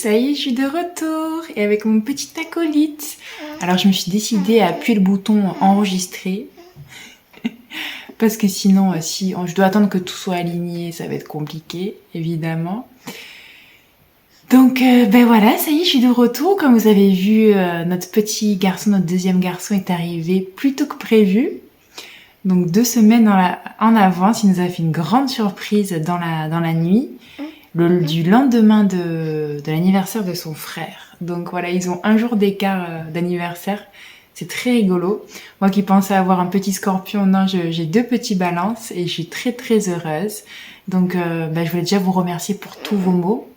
ça y est, je suis de retour et avec mon petit acolyte. Alors je me suis décidée à appuyer le bouton enregistrer parce que sinon, si je dois attendre que tout soit aligné, ça va être compliqué, évidemment. Donc ben voilà, ça y est, je suis de retour. Comme vous avez vu, notre petit garçon, notre deuxième garçon est arrivé plus tôt que prévu. Donc 2 semaines en avance, il nous a fait une grande surprise dans la nuit, du lendemain de l'anniversaire de son frère. Donc voilà, ils ont 1 jour d'écart d'anniversaire. C'est très rigolo. Moi qui pensais avoir un petit scorpion, non, j'ai 2 petits balances et je suis très très heureuse. Donc je voulais déjà vous remercier pour tous vos mots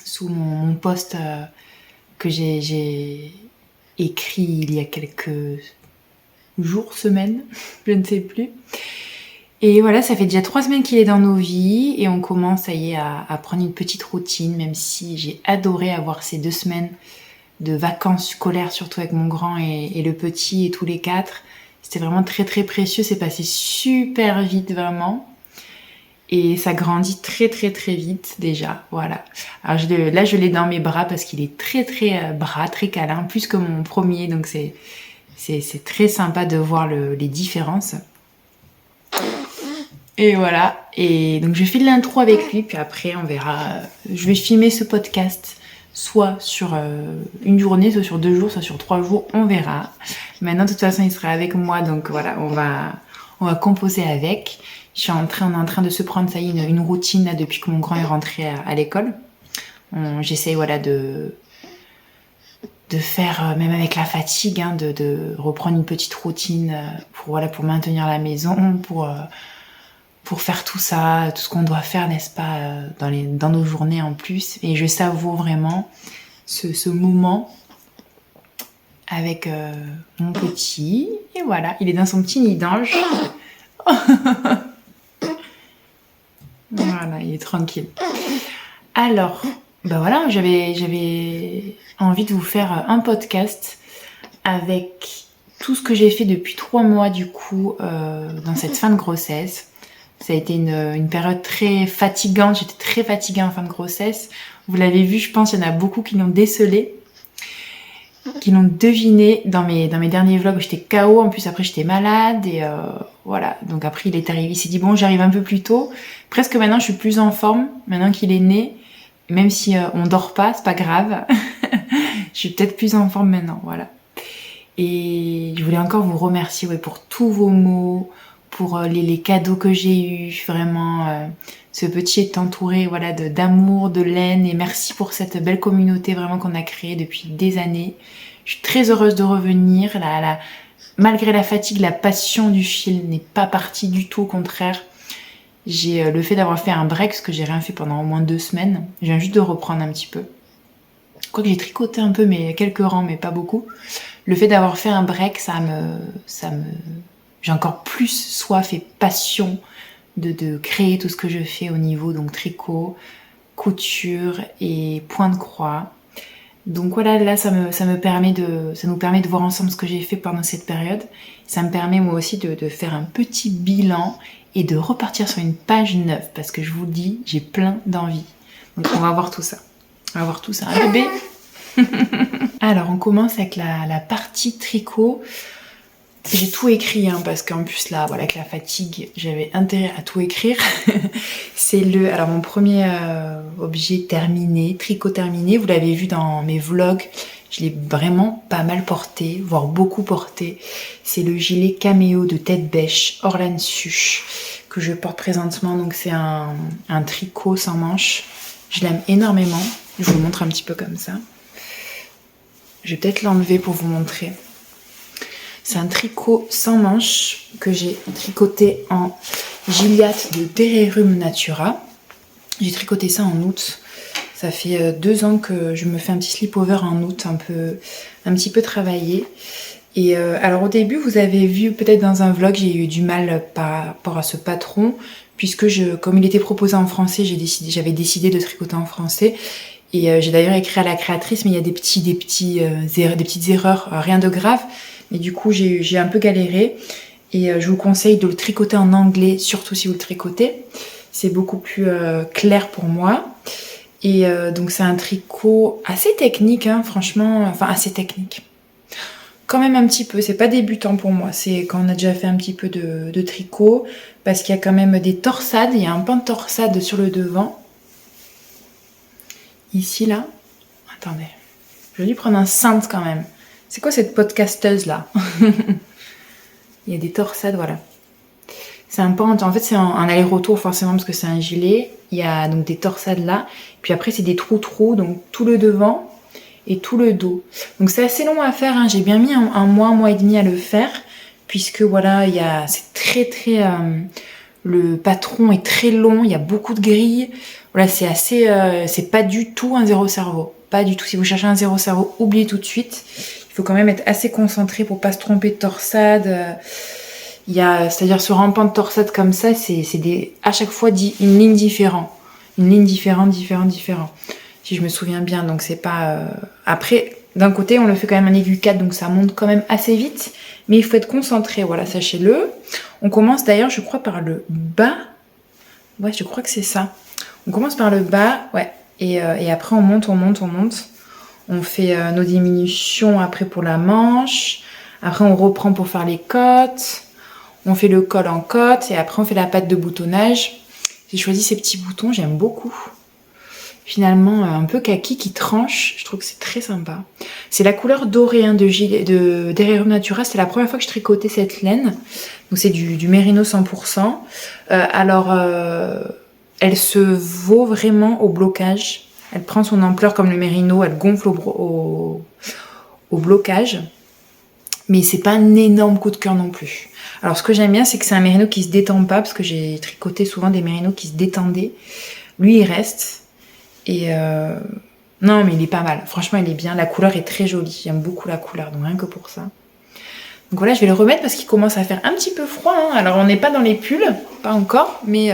sous mon post que j'ai écrit il y a quelques jours, semaines, je ne sais plus. Et voilà, ça fait déjà 3 semaines qu'il est dans nos vies et on commence, ça y est, à prendre une petite routine, même si j'ai adoré avoir ces 2 semaines de vacances scolaires, surtout avec mon grand et le petit et tous les 4. C'était vraiment très très précieux, c'est passé super vite vraiment. Et ça grandit très très très vite déjà, voilà. Alors là je l'ai dans mes bras parce qu'il est très très bras, très câlin, plus que mon premier, donc c'est très sympa de voir les différences. Et voilà, et donc je fais de l'intro avec lui, puis après on verra. Je vais filmer ce podcast soit sur une journée, soit sur 2 jours, soit sur 3 jours, on verra. Maintenant de toute façon il sera avec moi, donc voilà, on va composer avec. On est en train de se prendre, ça y est, une routine là, depuis que mon grand est rentré à l'école. J'essaye voilà, de faire, même avec la fatigue, hein, de reprendre une petite routine pour maintenir la maison, pour faire tout ça, tout ce qu'on doit faire, n'est-ce pas, dans nos journées en plus. Et je savoure vraiment ce moment avec mon petit. Et voilà, il est dans son petit nid d'ange. Voilà, il est tranquille. Alors, ben voilà, j'avais envie de vous faire un podcast avec tout ce que j'ai fait depuis 3 mois du coup dans cette fin de grossesse. Ça a été une période très fatigante, j'étais très fatiguée en fin de grossesse. Vous l'avez vu, je pense, il y en a beaucoup qui l'ont décelé, qui l'ont deviné dans mes derniers vlogs où j'étais KO, en plus après j'étais malade et voilà. Donc après il est arrivé, il s'est dit bon j'arrive un peu plus tôt. Presque maintenant je suis plus en forme, maintenant qu'il est né. Même si on dort pas, c'est pas grave. Je suis peut-être plus en forme maintenant, voilà. Et je voulais encore vous remercier pour tous vos mots, pour les cadeaux que j'ai eus. Vraiment, ce petit est entouré voilà, d'amour, de laine. Et merci pour cette belle communauté vraiment qu'on a créée depuis des années. Je suis très heureuse de revenir. Malgré la fatigue, la passion du fil n'est pas partie du tout, au contraire. J'ai le fait d'avoir fait un break, parce que j'ai rien fait pendant au moins 2 semaines. Je viens juste de reprendre un petit peu. Quoique j'ai tricoté un peu, mais quelques rangs, mais pas beaucoup. Le fait d'avoir fait un break, j'ai encore plus soif et passion de créer tout ce que je fais au niveau donc tricot, couture et point de croix. Donc voilà, là ça nous permet de voir ensemble ce que j'ai fait pendant cette période. Ça me permet moi aussi de faire un petit bilan et de repartir sur une page neuve parce que je vous dis, j'ai plein d'envie. Donc on va voir tout ça. On va voir tout ça. Un bébé. Alors on commence avec la partie tricot. J'ai tout écrit parce qu'en plus là, voilà, avec la fatigue, j'avais intérêt à tout écrire. C'est alors mon premier objet terminé, tricot terminé. Vous l'avez vu dans mes vlogs, je l'ai vraiment pas mal porté, voire beaucoup porté. C'est le gilet caméo de Tête Bêche Orlan Suche que je porte présentement. Donc c'est un tricot sans manches. Je l'aime énormément. Je vous le montre un petit peu comme ça. Je vais peut-être l'enlever pour vous montrer. C'est un tricot sans manches que j'ai tricoté en Gilliatt de Tererum Natura. J'ai tricoté ça en août. Ça fait 2 ans que je me fais un petit slip-over en août, un petit peu travaillé. Et alors au début, vous avez vu peut-être dans un vlog, j'ai eu du mal par rapport à ce patron, puisque comme il était proposé en français, j'avais décidé de tricoter en français. Et j'ai d'ailleurs écrit à la créatrice, mais il y a des petites erreurs, rien de grave. Et du coup, j'ai un peu galéré. Et je vous conseille de le tricoter en anglais, surtout si vous le tricotez. C'est beaucoup plus clair pour moi. Et donc c'est un tricot assez technique, hein, franchement, enfin assez technique. Quand même un petit peu, c'est pas débutant pour moi, c'est quand on a déjà fait un petit peu de tricot, parce qu'il y a quand même des torsades, il y a un pan de torsade sur le devant. Ici là, attendez, je vais lui prendre un cintre quand même. C'est quoi cette podcasteuse là? Il y a des torsades, voilà. C'est un pan, en fait c'est un aller-retour forcément parce que c'est un gilet. Il y a donc des torsades là, puis après c'est des trous, donc tout le devant et tout le dos. Donc c'est assez long à faire, hein. J'ai bien mis un mois et demi à le faire, puisque voilà, c'est très le patron est très long, il y a beaucoup de grilles. Voilà, c'est assez, c'est pas du tout un zéro cerveau, pas du tout. Si vous cherchez un zéro cerveau, oubliez tout de suite. Il faut quand même être assez concentré pour pas se tromper de torsade. C'est-à-dire sur un pan de torsade comme ça, c'est à chaque fois une ligne différente. Une ligne différente. Si je me souviens bien, donc c'est pas... Après, d'un côté, on le fait quand même en aiguille 4, donc ça monte quand même assez vite. Mais il faut être concentré, voilà, sachez-le. On commence d'ailleurs, je crois, par le bas. Ouais, je crois que c'est ça. On commence par le bas, ouais. Et après, on monte. On fait nos diminutions après pour la manche. Après, on reprend pour faire les côtes. On fait le col en côte et après on fait la patte de boutonnage. J'ai choisi ces petits boutons, j'aime beaucoup. Finalement, un peu kaki qui tranche, je trouve que c'est très sympa. C'est la couleur dorée hein, d'Herrero Natura, c'est la première fois que je tricotais cette laine. Donc c'est du mérino 100%. Elle se vaut vraiment au blocage. Elle prend son ampleur comme le mérino, elle gonfle au blocage. Mais c'est pas un énorme coup de cœur non plus. Alors ce que j'aime bien, c'est que c'est un mérino qui se détend pas, parce que j'ai tricoté souvent des mérinos qui se détendaient. Lui, il reste. Et non, mais il est pas mal. Franchement, il est bien. La couleur est très jolie. J'aime beaucoup la couleur, donc rien que pour ça. Donc voilà, je vais le remettre parce qu'il commence à faire un petit peu froid. Hein. Alors on n'est pas dans les pulls, pas encore, mais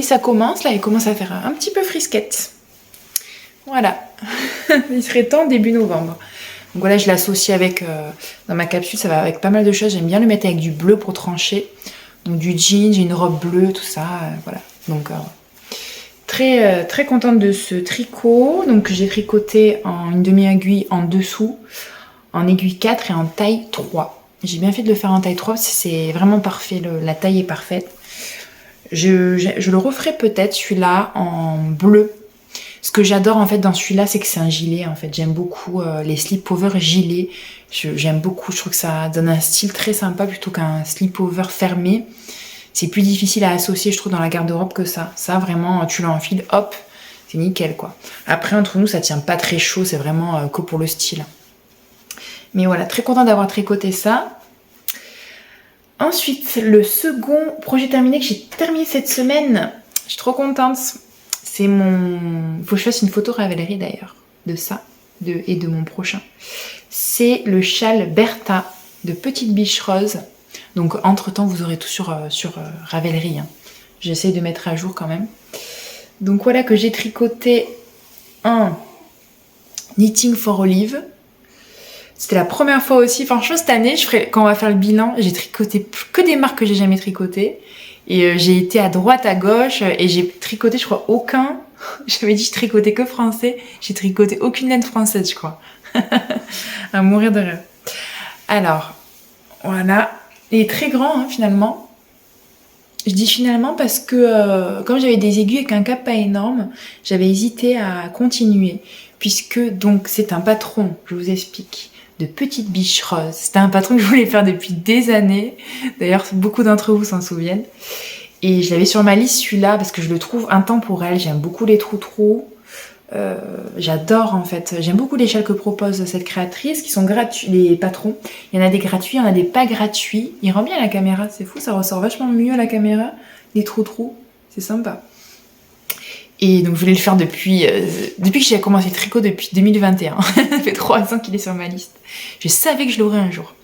ça commence. Là, il commence à faire un petit peu frisquette. Voilà. Il serait temps début novembre. Donc voilà, je l'associe avec, dans ma capsule, ça va avec pas mal de choses. J'aime bien le mettre avec du bleu pour trancher. Donc du jean, j'ai une robe bleue, tout ça, voilà. Donc très contente de ce tricot. Donc j'ai tricoté en une demi-aiguille en dessous, en aiguille 4 et en taille 3. J'ai bien fait de le faire en taille 3 parce que c'est vraiment parfait, la taille est parfaite. Je le referai peut-être celui-là en bleu. Ce que j'adore en fait dans celui-là, c'est que c'est un gilet en fait. J'aime beaucoup les slip-over gilets. J'aime beaucoup, je trouve que ça donne un style très sympa plutôt qu'un slip-over fermé. C'est plus difficile à associer, je trouve, dans la garde-robe que ça. Ça, vraiment, tu l'enfiles, hop, c'est nickel quoi. Après, entre nous, ça tient pas très chaud, c'est vraiment que pour le style. Mais voilà, très contente d'avoir tricoté ça. Ensuite, le second projet terminé que j'ai terminé cette semaine, je suis trop contente. C'est mon... Faut que je fasse une photo Ravelry d'ailleurs, de ça, et de mon prochain. C'est le châle Bertha de Petite Biche Rose. Donc entre-temps, vous aurez tout sur Ravelry. Hein. J'essaie de mettre à jour quand même. Donc voilà que j'ai tricoté un Knitting for Olive. C'était la première fois aussi. Franchement, cette année, quand on va faire le bilan, j'ai tricoté que des marques que j'ai jamais tricotées. Et j'ai été à droite, à gauche, et j'ai tricoté, je crois, aucun. J'avais dit je tricotais que français. J'ai tricoté aucune laine française, je crois. À mourir de rêve. Alors, voilà. Il est très grand, hein, finalement. Je dis finalement parce que, comme j'avais des aiguilles avec un cap pas énorme, j'avais hésité à continuer. Puisque, donc, c'est un patron, je vous explique, de Petite Biche Rose. C'était un patron que je voulais faire depuis des années. D'ailleurs, beaucoup d'entre vous s'en souviennent. Et je l'avais sur ma liste, celui-là, parce que je le trouve intemporel. J'aime beaucoup les trous. J'adore, en fait. J'aime beaucoup les châles que propose cette créatrice, qui sont gratuits, les patrons. Il y en a des gratuits, il y en a des pas gratuits. Il rend bien à la caméra, c'est fou, ça ressort vachement mieux à la caméra. Les trous. C'est sympa. Et donc je voulais le faire depuis que j'ai commencé le tricot depuis 2021. Ça fait 3 ans qu'il est sur ma liste. Je savais que je l'aurais un jour.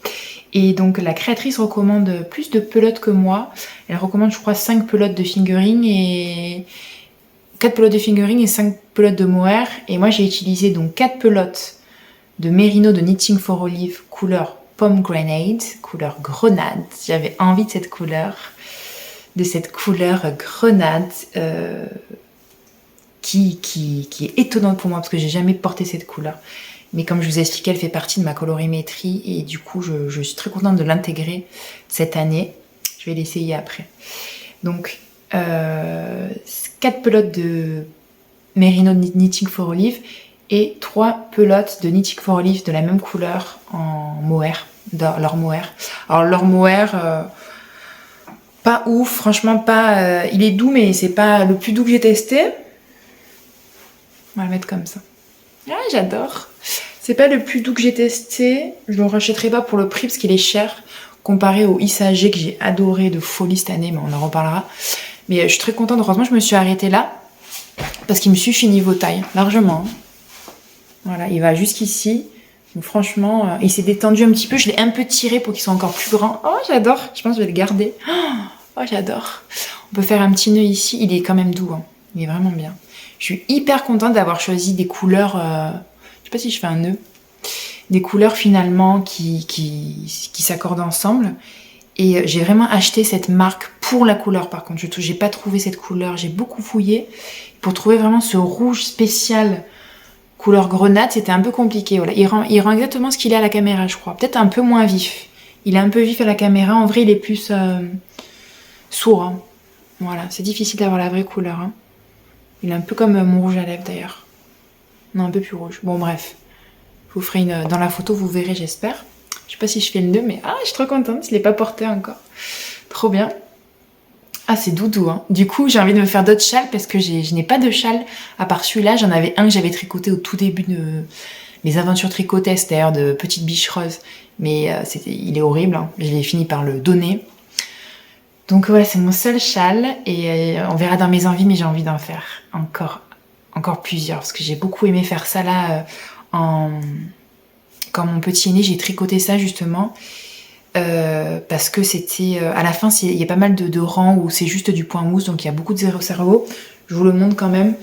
Et donc la créatrice recommande plus de pelotes que moi. Elle recommande je crois 5 pelotes de fingering et 4 pelotes de fingering et 5 pelotes de mohair. Et moi j'ai utilisé donc 4 pelotes de mérino de Knitting for Olive couleur pomegranate, couleur grenade. J'avais envie de cette couleur. grenade. qui est étonnante pour moi parce que j'ai jamais porté cette couleur. Mais comme je vous ai expliqué, elle fait partie de ma colorimétrie et du coup, je suis très contente de l'intégrer cette année. Je vais l'essayer après. Donc, 4 pelotes de Merino Knitting for Olive et 3 pelotes de Knitting for Olive de la même couleur en mohair, leur mohair. Alors, leur mohair, pas ouf, franchement pas... il est doux, mais c'est pas le plus doux que j'ai testé. On va le mettre comme ça. Ah, j'adore. C'est pas le plus doux que j'ai testé. Je le rachèterai pas pour le prix parce qu'il est cher comparé au Isagé que j'ai adoré de folie cette année, mais on en reparlera. Mais je suis très contente. Heureusement, je me suis arrêtée là parce qu'il me suffit niveau taille, largement. Voilà, il va jusqu'ici. Donc franchement, il s'est détendu un petit peu. Je l'ai un peu tiré pour qu'il soit encore plus grand. Oh, j'adore. Je pense que je vais le garder. Oh, j'adore. On peut faire un petit nœud ici. Il est quand même doux. Hein. Il est vraiment bien. Je suis hyper contente d'avoir choisi des couleurs... je sais pas si je fais un nœud. Des couleurs finalement qui s'accordent ensemble. Et j'ai vraiment acheté cette marque pour la couleur par contre. J'ai pas trouvé cette couleur. J'ai beaucoup fouillé. Pour trouver vraiment ce rouge spécial couleur grenade, c'était un peu compliqué. Voilà. Il rend exactement ce qu'il est à la caméra, je crois. Peut-être un peu moins vif. Il est un peu vif à la caméra. En vrai, il est plus sourd. Hein. Voilà, c'est difficile d'avoir la vraie couleur. Hein. Il est un peu comme mon rouge à lèvres d'ailleurs. Non, un peu plus rouge. Bon, bref. Je vous ferai dans la photo, vous verrez, j'espère. Je sais pas si je fais le nœud, mais je suis trop contente. Je l'ai pas porté encore. Trop bien. Ah, c'est doudou, hein. Du coup, j'ai envie de me faire d'autres châles parce que je n'ai pas de châle à part celui-là. J'en avais un que j'avais tricoté au tout début de mes aventures tricotesses, d'ailleurs, de Petite Biche Rose. Mais il est horrible, hein. Je l'ai fini par le donner. Donc voilà, c'est mon seul châle et on verra dans mes envies, mais j'ai envie d'en faire encore plusieurs parce que j'ai beaucoup aimé faire ça là quand mon petit est né, j'ai tricoté ça justement parce que c'était à la fin il y a pas mal de rangs où c'est juste du point mousse, donc il y a beaucoup de cerveau. Je vous le montre quand même.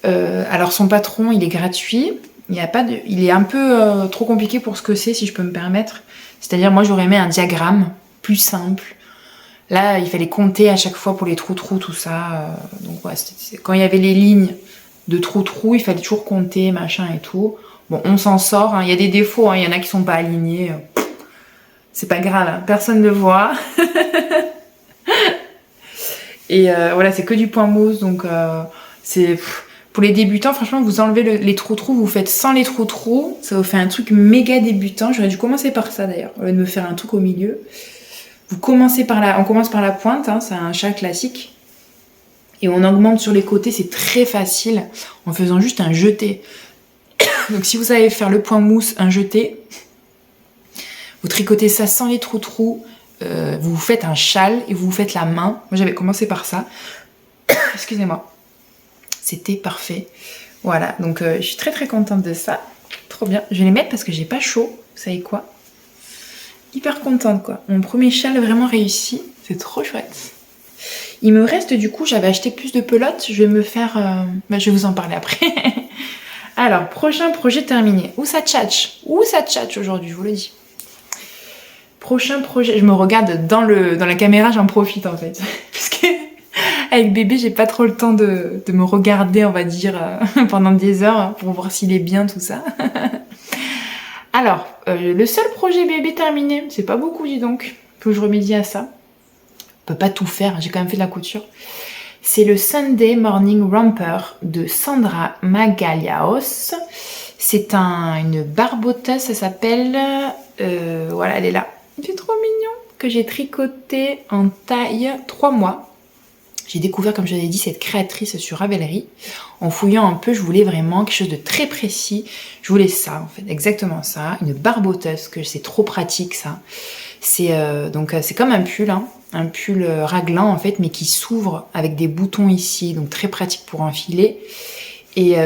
Alors son patron, il est gratuit. Il est un peu trop compliqué pour ce que c'est, si je peux me permettre. C'est-à-dire moi j'aurais aimé un diagramme plus simple. Là, il fallait compter à chaque fois pour les trous, tout ça. Donc ouais, quand il y avait les lignes de trous, il fallait toujours compter, machin et tout. Bon, on s'en sort. Hein. Il y a des défauts, hein. Il y en a qui sont pas alignés. C'est pas grave, hein. Personne ne le voit. Et voilà, c'est que du point mousse. Donc c'est pour les débutants. Franchement, vous enlevez les trous, vous faites sans les trous. Ça vous fait un truc méga débutant. J'aurais dû commencer par ça d'ailleurs, au lieu de me faire un truc au milieu. On commence par la pointe, hein, c'est un châle classique. Et on augmente sur les côtés, c'est très facile, en faisant juste un jeté. Donc si vous savez faire le point mousse, un jeté, vous tricotez ça sans les trous, vous faites un châle et vous faites la main. Moi j'avais commencé par ça. Excusez-moi. C'était parfait. Voilà, donc je suis très très contente de ça. Trop bien. Je vais les mettre parce que j'ai pas chaud. Vous savez quoi ? Hyper contente quoi. Mon premier châle vraiment réussi. C'est trop chouette. Il me reste du coup, j'avais acheté plus de pelotes. Je vais me faire... je vais vous en parler après. Alors, prochain projet terminé. Où ça tchatche aujourd'hui, je vous le dis. Prochain projet. Je me regarde dans la caméra, j'en profite en fait. Parce que avec bébé, j'ai pas trop le temps de me regarder, on va dire, pendant des heures pour voir s'il est bien, tout ça. Alors, le seul projet bébé terminé, c'est pas beaucoup, dis donc. Faut que je remédie à ça. On peut pas tout faire, j'ai quand même fait de la couture. C'est le Sunday Morning Romper de Sandra Magalhaes. C'est une barboteuse, ça s'appelle... voilà, elle est là. C'est trop mignon. Que j'ai tricoté en taille 3 mois. J'ai découvert, comme je vous l'ai dit, cette créatrice sur Ravelry. En fouillant un peu, je voulais vraiment quelque chose de très précis. Je voulais ça, en fait, exactement ça. Une barboteuse, que c'est trop pratique, ça. C'est comme un pull, hein. Un pull raglan, en fait, mais qui s'ouvre avec des boutons ici. Donc, très pratique pour enfiler. Et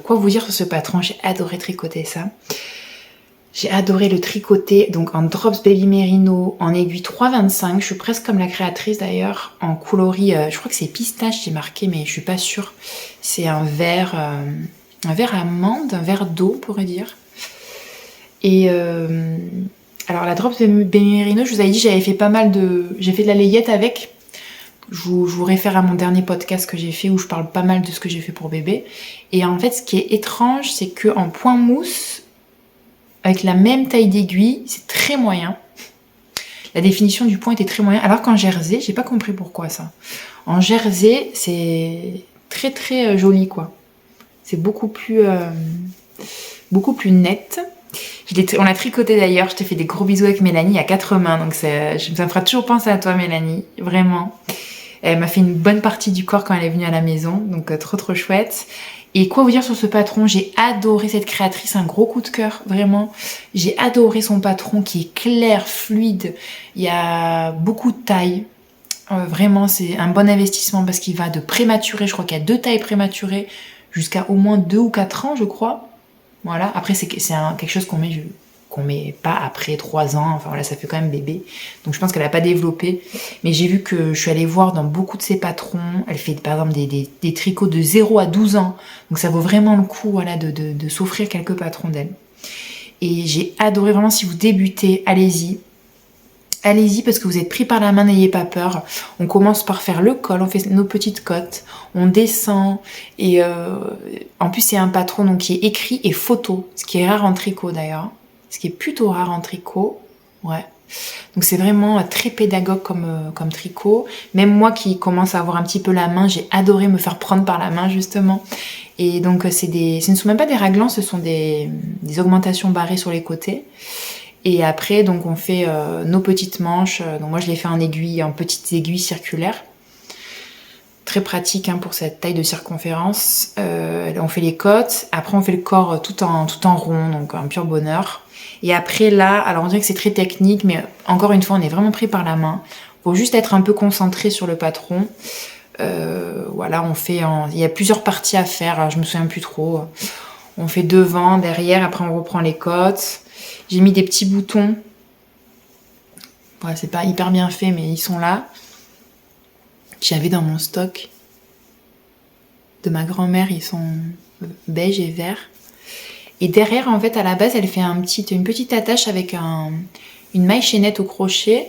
quoi vous dire sur ce patron ? J'ai adoré tricoter ça. J'ai adoré le tricoter, donc en Drops Baby Merino, en aiguille 3,25. Je suis presque comme la créatrice d'ailleurs, en coloris, je crois que c'est pistache, j'ai marqué, mais je suis pas sûre. C'est un vert amande, un vert d'eau, on pourrait dire. Et alors la Drops Baby Merino, je vous avais dit, j'ai fait de la layette avec. vous réfère à mon dernier podcast que j'ai fait où je parle pas mal de ce que j'ai fait pour bébé. Et en fait, ce qui est étrange, c'est qu'en point mousse, avec la même taille d'aiguille, c'est très moyen. La définition du point était très moyen. Alors qu'en jersey, j'ai pas compris pourquoi ça. En jersey, c'est très très joli quoi. C'est beaucoup plus net. On l'a tricoté d'ailleurs. Je te fais des gros bisous avec Mélanie à 4 mains. Donc ça me fera toujours penser à toi Mélanie. Vraiment. Elle m'a fait une bonne partie du corps quand elle est venue à la maison. Donc trop trop chouette. Et quoi vous dire sur ce patron, j'ai adoré cette créatrice, un gros coup de cœur, vraiment. J'ai adoré son patron qui est clair, fluide, il y a beaucoup de tailles. Vraiment, c'est un bon investissement parce qu'il va de prématuré, je crois qu'il y a 2 tailles prématurées, jusqu'à au moins 2 ou 4 ans, je crois. Voilà, après c'est quelque chose qu'on met pas après 3 ans, enfin voilà, ça fait quand même bébé. Donc je pense qu'elle a pas développé. Mais j'ai vu que je suis allée voir dans beaucoup de ses patrons, elle fait par exemple des tricots de 0 à 12 ans. Donc ça vaut vraiment le coup voilà, de s'offrir quelques patrons d'elle. Et j'ai adoré vraiment, si vous débutez, allez-y. Allez-y parce que vous êtes pris par la main, n'ayez pas peur. On commence par faire le col, on fait nos petites côtes, on descend et en plus c'est un patron donc qui est écrit et photo, ce qui est rare en tricot d'ailleurs, ce qui est plutôt rare en tricot, ouais. Donc c'est vraiment très pédagogue comme tricot. Même moi qui commence à avoir un petit peu la main, j'ai adoré me faire prendre par la main justement. Et donc ce ne sont même pas des raglans, ce sont des augmentations barrées sur les côtés. Et après, donc on fait nos petites manches. Donc moi, je les fais en petites aiguilles circulaires. Très pratique hein, pour cette taille de circonférence. On fait les côtes. Après, on fait le corps tout en rond, donc un pur bonheur. Et après, là, alors on dirait que c'est très technique, mais encore une fois, on est vraiment pris par la main. Faut juste être un peu concentré sur le patron. Voilà, il y a plusieurs parties à faire. Alors, je me souviens plus trop. On fait devant, derrière. Après, on reprend les côtes. J'ai mis des petits boutons. Ouais, c'est pas hyper bien fait, mais ils sont là. J'avais dans mon stock de ma grand-mère, ils sont beige et vert. Et derrière, en fait, à la base, elle fait une petite attache avec une maille chaînette au crochet.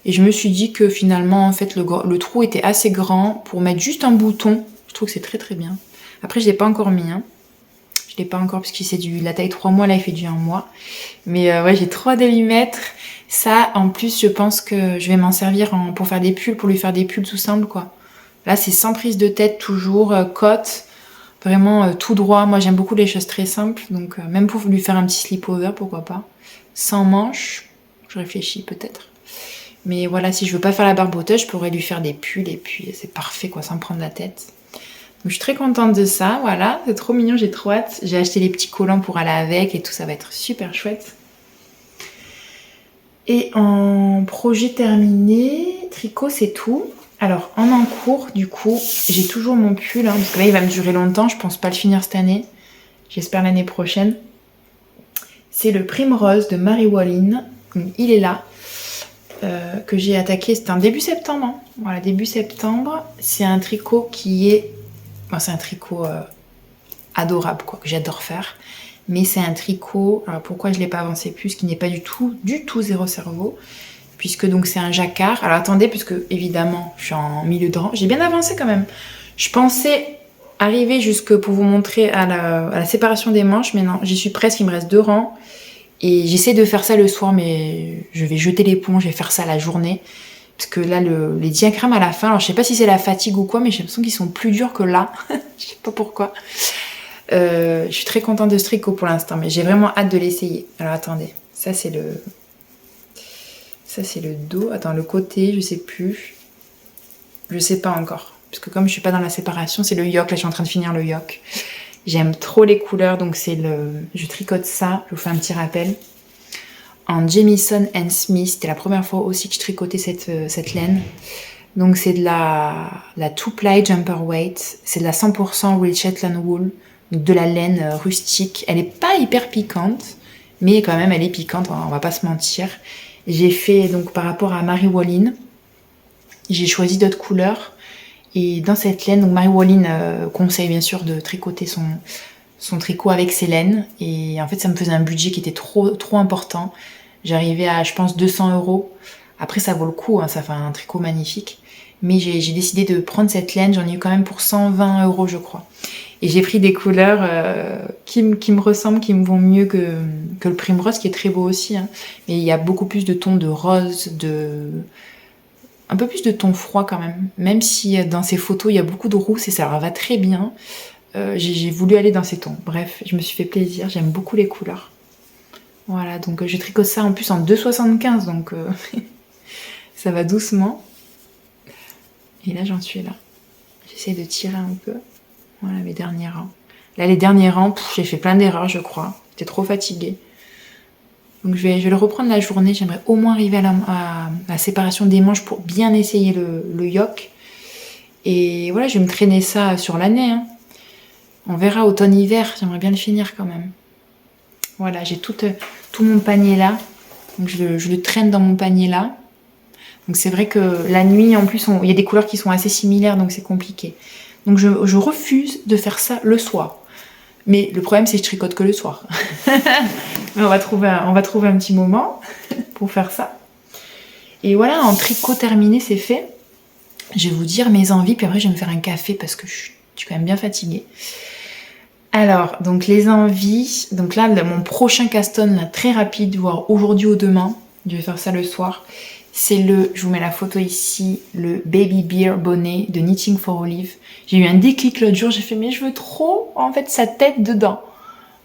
Et je me suis dit que finalement, en fait, le trou était assez grand pour mettre juste un bouton. Je trouve que c'est très très bien. Après, je l'ai pas encore mis, hein. Je l'ai pas encore parce que c'est la taille 3 mois, là il fait du 1 mois. Mais ouais, j'ai trop hâte de lui mettre. Ça, en plus, je pense que je vais m'en servir pour faire des pulls, pour lui faire des pulls tout simples, quoi. Là, c'est sans prise de tête, toujours, côte, vraiment tout droit. Moi, j'aime beaucoup les choses très simples, donc même pour lui faire un petit slip-over, pourquoi pas. Sans manches, je réfléchis peut-être. Mais voilà, si je veux pas faire la barboteuse, je pourrais lui faire des pulls et puis c'est parfait, quoi, sans prendre la tête. Donc, je suis très contente de ça, voilà, c'est trop mignon, j'ai trop hâte. J'ai acheté les petits collants pour aller avec et tout, ça va être super chouette. Et en projet terminé, tricot c'est tout. Alors en encours, du coup, j'ai toujours mon pull, hein, parce que là il va me durer longtemps, je pense pas le finir cette année. J'espère l'année prochaine. C'est le Primrose de Mary Wallin, il est là. Que j'ai attaqué, c'était en début septembre, hein. Voilà, début septembre. C'est un tricot qui est... Enfin, c'est un tricot adorable, quoi, que j'adore faire. Mais c'est un tricot, alors pourquoi je ne l'ai pas avancé plus, qui n'est pas du tout zéro cerveau, puisque donc c'est un jacquard. Alors attendez, puisque évidemment, je suis en milieu de rang. J'ai bien avancé quand même. Je pensais arriver jusque pour vous montrer à la séparation des manches, mais non, j'y suis presque, il me reste 2 rangs. Et j'essaie de faire ça le soir, mais je vais jeter l'éponge et faire ça la journée. Parce que là, les diagrammes à la fin, alors je sais pas si c'est la fatigue ou quoi, mais j'ai l'impression qu'ils sont plus durs que là. Je sais pas pourquoi. Je suis très contente de ce tricot pour l'instant, mais j'ai vraiment hâte de l'essayer. Alors attendez, ça c'est le dos. Attends, le côté, je sais plus. Je sais pas encore. Parce que comme je suis pas dans la séparation, c'est le yoke. Là, je suis en train de finir le yoke. J'aime trop les couleurs, donc je tricote ça. Je vous fais un petit rappel. En Jamieson & Smith, c'était la première fois aussi que je tricotais cette laine. Donc c'est de la two-ply jumper weight. C'est de la 100% real Shetland wool. De la laine rustique. Elle est pas hyper piquante, mais quand même elle est piquante, on va pas se mentir. J'ai fait donc par rapport à Mary Wallin, j'ai choisi d'autres couleurs. Et dans cette laine, donc Mary Wallin conseille bien sûr de tricoter son tricot avec ses laines. Et en fait ça me faisait un budget qui était trop important. J'arrivais à je pense 200 €. Après ça vaut le coup, hein, ça fait un tricot magnifique. Mais j'ai décidé de prendre cette laine, j'en ai eu quand même pour 120 € je crois. Et j'ai pris des couleurs qui me ressemblent, qui me vont mieux que le Primrose, qui est très beau aussi. Hein. Mais il y a beaucoup plus de tons de rose, un peu plus de tons froids quand même. Même si dans ces photos, il y a beaucoup de rousses et ça leur va très bien. J'ai voulu aller dans ces tons. Bref, je me suis fait plaisir, j'aime beaucoup les couleurs. Voilà, donc je tricote ça en plus en 2,75, donc ça va doucement. Et là, j'en suis là. J'essaie de tirer un peu. Voilà mes derniers rangs. Là, les derniers rangs, j'ai fait plein d'erreurs, je crois. J'étais trop fatiguée. Donc je vais le reprendre la journée. J'aimerais au moins arriver à la séparation des manches pour bien essayer le yoke. Et voilà, je vais me traîner ça sur l'année. Hein. On verra automne-hiver. J'aimerais bien le finir quand même. Voilà, j'ai tout mon panier là. Donc je le traîne dans mon panier là. Donc c'est vrai que la nuit, en plus, il y a des couleurs qui sont assez similaires, donc c'est compliqué. Donc je refuse de faire ça le soir. Mais le problème, c'est que je tricote que le soir. Mais on va trouver un petit moment pour faire ça. Et voilà, en tricot terminé, c'est fait. Je vais vous dire mes envies, puis après je vais me faire un café parce que je suis quand même bien fatiguée. Alors, donc les envies. Donc là, mon prochain caston, là, très rapide, voire aujourd'hui ou demain. Je vais faire ça le soir. C'est je vous mets la photo ici, le Baby Bear bonnet de Knitting for Olive. J'ai eu un déclic l'autre jour, j'ai fait mais je veux trop en fait sa tête dedans.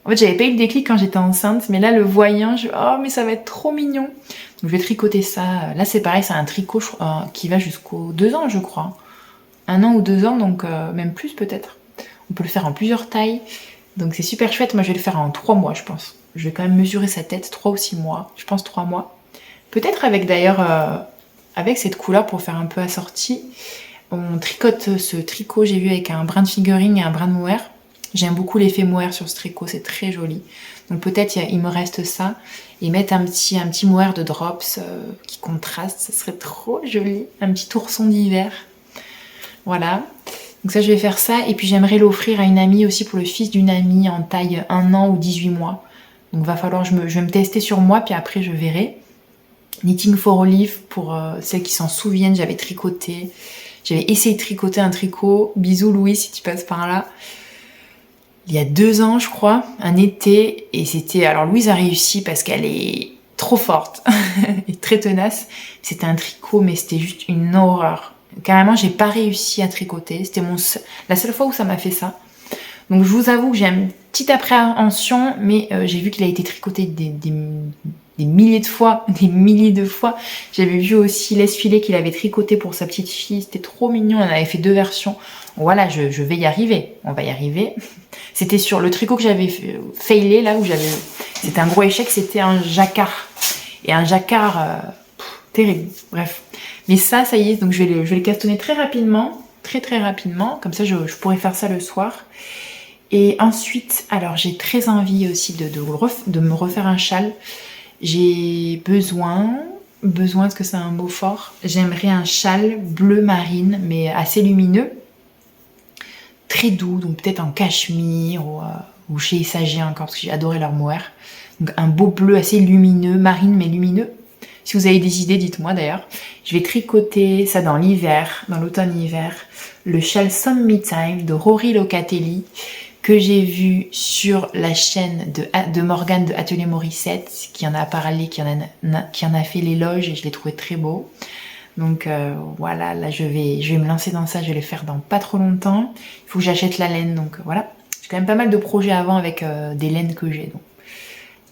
En fait j'avais pas eu le déclic quand j'étais enceinte, mais là le voyant, oh mais ça va être trop mignon. Donc je vais tricoter ça. Là c'est pareil, c'est un tricot qui va jusqu'aux 2 ans je crois. 1 an ou 2 ans, donc même plus peut-être. On peut le faire en plusieurs tailles. Donc c'est super chouette, moi je vais le faire en 3 mois je pense. Je vais quand même mesurer sa tête, 3 ou 6 mois, je pense 3 mois. Peut-être avec d'ailleurs, avec cette couleur pour faire un peu assorti. On tricote ce tricot, j'ai vu, avec un brin de fingering et un brin de mohair. J'aime beaucoup l'effet mohair sur ce tricot, c'est très joli. Donc peut-être il me reste ça. Et mettre un petit mohair de drops qui contraste, ça serait trop joli. Un petit ourson d'hiver. Voilà. Donc ça, je vais faire ça. Et puis j'aimerais l'offrir à une amie aussi pour le fils d'une amie en taille 1 an ou 18 mois. Donc va falloir, je vais me tester sur moi, puis après je verrai. Knitting for Olive, pour celles qui s'en souviennent, j'avais essayé de tricoter un tricot. Bisous Louis si tu passes par là. Il y a 2 ans je crois, un été, et c'était... Alors Louise a réussi parce qu'elle est trop forte et très tenace. C'était un tricot mais c'était juste une horreur. Carrément j'ai pas réussi à tricoter, c'était la seule fois où ça m'a fait ça. Donc je vous avoue que j'ai une petite appréhension, mais j'ai vu qu'il a été tricoté des milliers de fois, J'avais vu aussi l'esfilet qu'il avait tricoté pour sa petite fille, c'était trop mignon, on avait fait 2 versions. Voilà, je vais y arriver, on va y arriver. C'était sur le tricot que j'avais failé, là où c'était un gros échec, c'était un jacquard. Et un jacquard terrible, bref. Mais ça y est, donc je vais le castonner très rapidement, très rapidement, comme ça je pourrais faire ça le soir. Et ensuite, alors j'ai très envie aussi de me refaire un châle. J'ai besoin, parce que c'est un mot fort, j'aimerais un châle bleu marine, mais assez lumineux, très doux, donc peut-être en cachemire ou chez Isagé encore, parce que j'ai adoré leur mohair. Donc un beau bleu assez lumineux, marine mais lumineux. Si vous avez des idées, dites-moi d'ailleurs. Je vais tricoter ça dans l'automne-hiver, le châle Summertime de Rory Locatelli, que j'ai vu sur la chaîne de Morgane de Atelier Morissette, qui en a parlé, qui en a fait l'éloge, et je l'ai trouvé très beau. Donc voilà, là je vais me lancer dans ça, je vais le faire dans pas trop longtemps. Il faut que j'achète la laine, donc voilà. J'ai quand même pas mal de projets avant avec des laines que j'ai. Donc.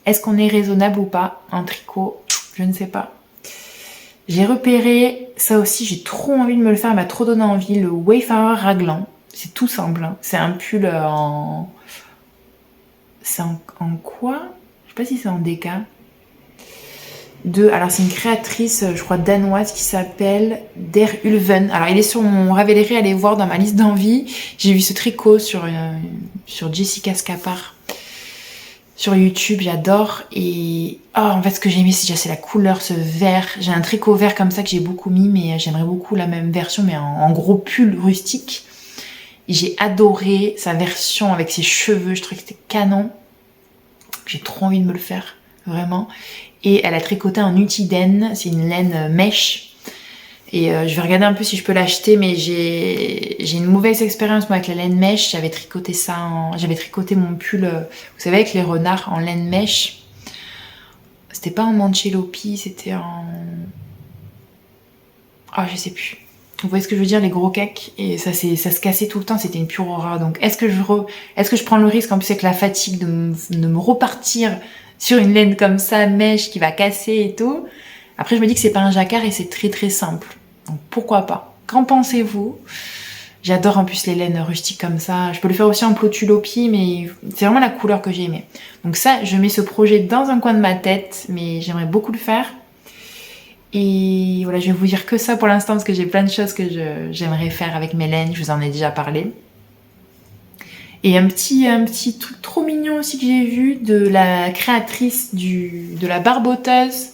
Est-ce qu'on est raisonnable ou pas en tricot? Je ne sais pas. J'ai repéré, ça aussi j'ai trop envie de me le faire, elle m'a trop donné envie, le Wayfarer raglan. C'est tout simple, hein. C'est un pull en... C'est en quoi? Je sais pas si c'est en déca. Alors c'est une créatrice, je crois danoise, qui s'appelle Der Ulven. Alors il est sur mon Ravelry, allez voir dans ma liste d'envie. J'ai vu ce tricot sur Jessica Scapar sur YouTube, j'adore. Et en fait ce que j'ai aimé c'est la couleur, ce vert. J'ai un tricot vert comme ça que j'ai beaucoup mis, mais j'aimerais beaucoup la même version, mais en gros pull rustique. Et j'ai adoré sa version avec ses cheveux, je trouvais que c'était canon. J'ai trop envie de me le faire, vraiment. Et elle a tricoté en Utiden, c'est une laine mèche. Et je vais regarder un peu si je peux l'acheter, mais j'ai une mauvaise expérience moi avec la laine mèche. J'avais tricoté mon pull, vous savez, avec les renards en laine mèche. C'était pas en Manchelopi, c'était en... Ah, je sais plus. Vous voyez ce que je veux dire, les gros cakes, et ça se cassait tout le temps, c'était une pure horreur. Donc est-ce que je prends le risque, en plus avec la fatigue, de me repartir sur une laine comme ça, mèche, qui va casser et tout. Après je me dis que c'est pas un jacquard et c'est très très simple. Donc pourquoi pas? Qu'en pensez-vous? J'adore en plus les laines rustiques comme ça. Je peux le faire aussi en Plotulopi, mais c'est vraiment la couleur que j'ai aimée. Donc ça, je mets ce projet dans un coin de ma tête, mais j'aimerais beaucoup le faire. Et voilà, je vais vous dire que ça pour l'instant parce que j'ai plein de choses que j'aimerais faire avec mes laines, je vous en ai déjà parlé. Et un petit truc trop mignon aussi que j'ai vu de la créatrice de la barboteuse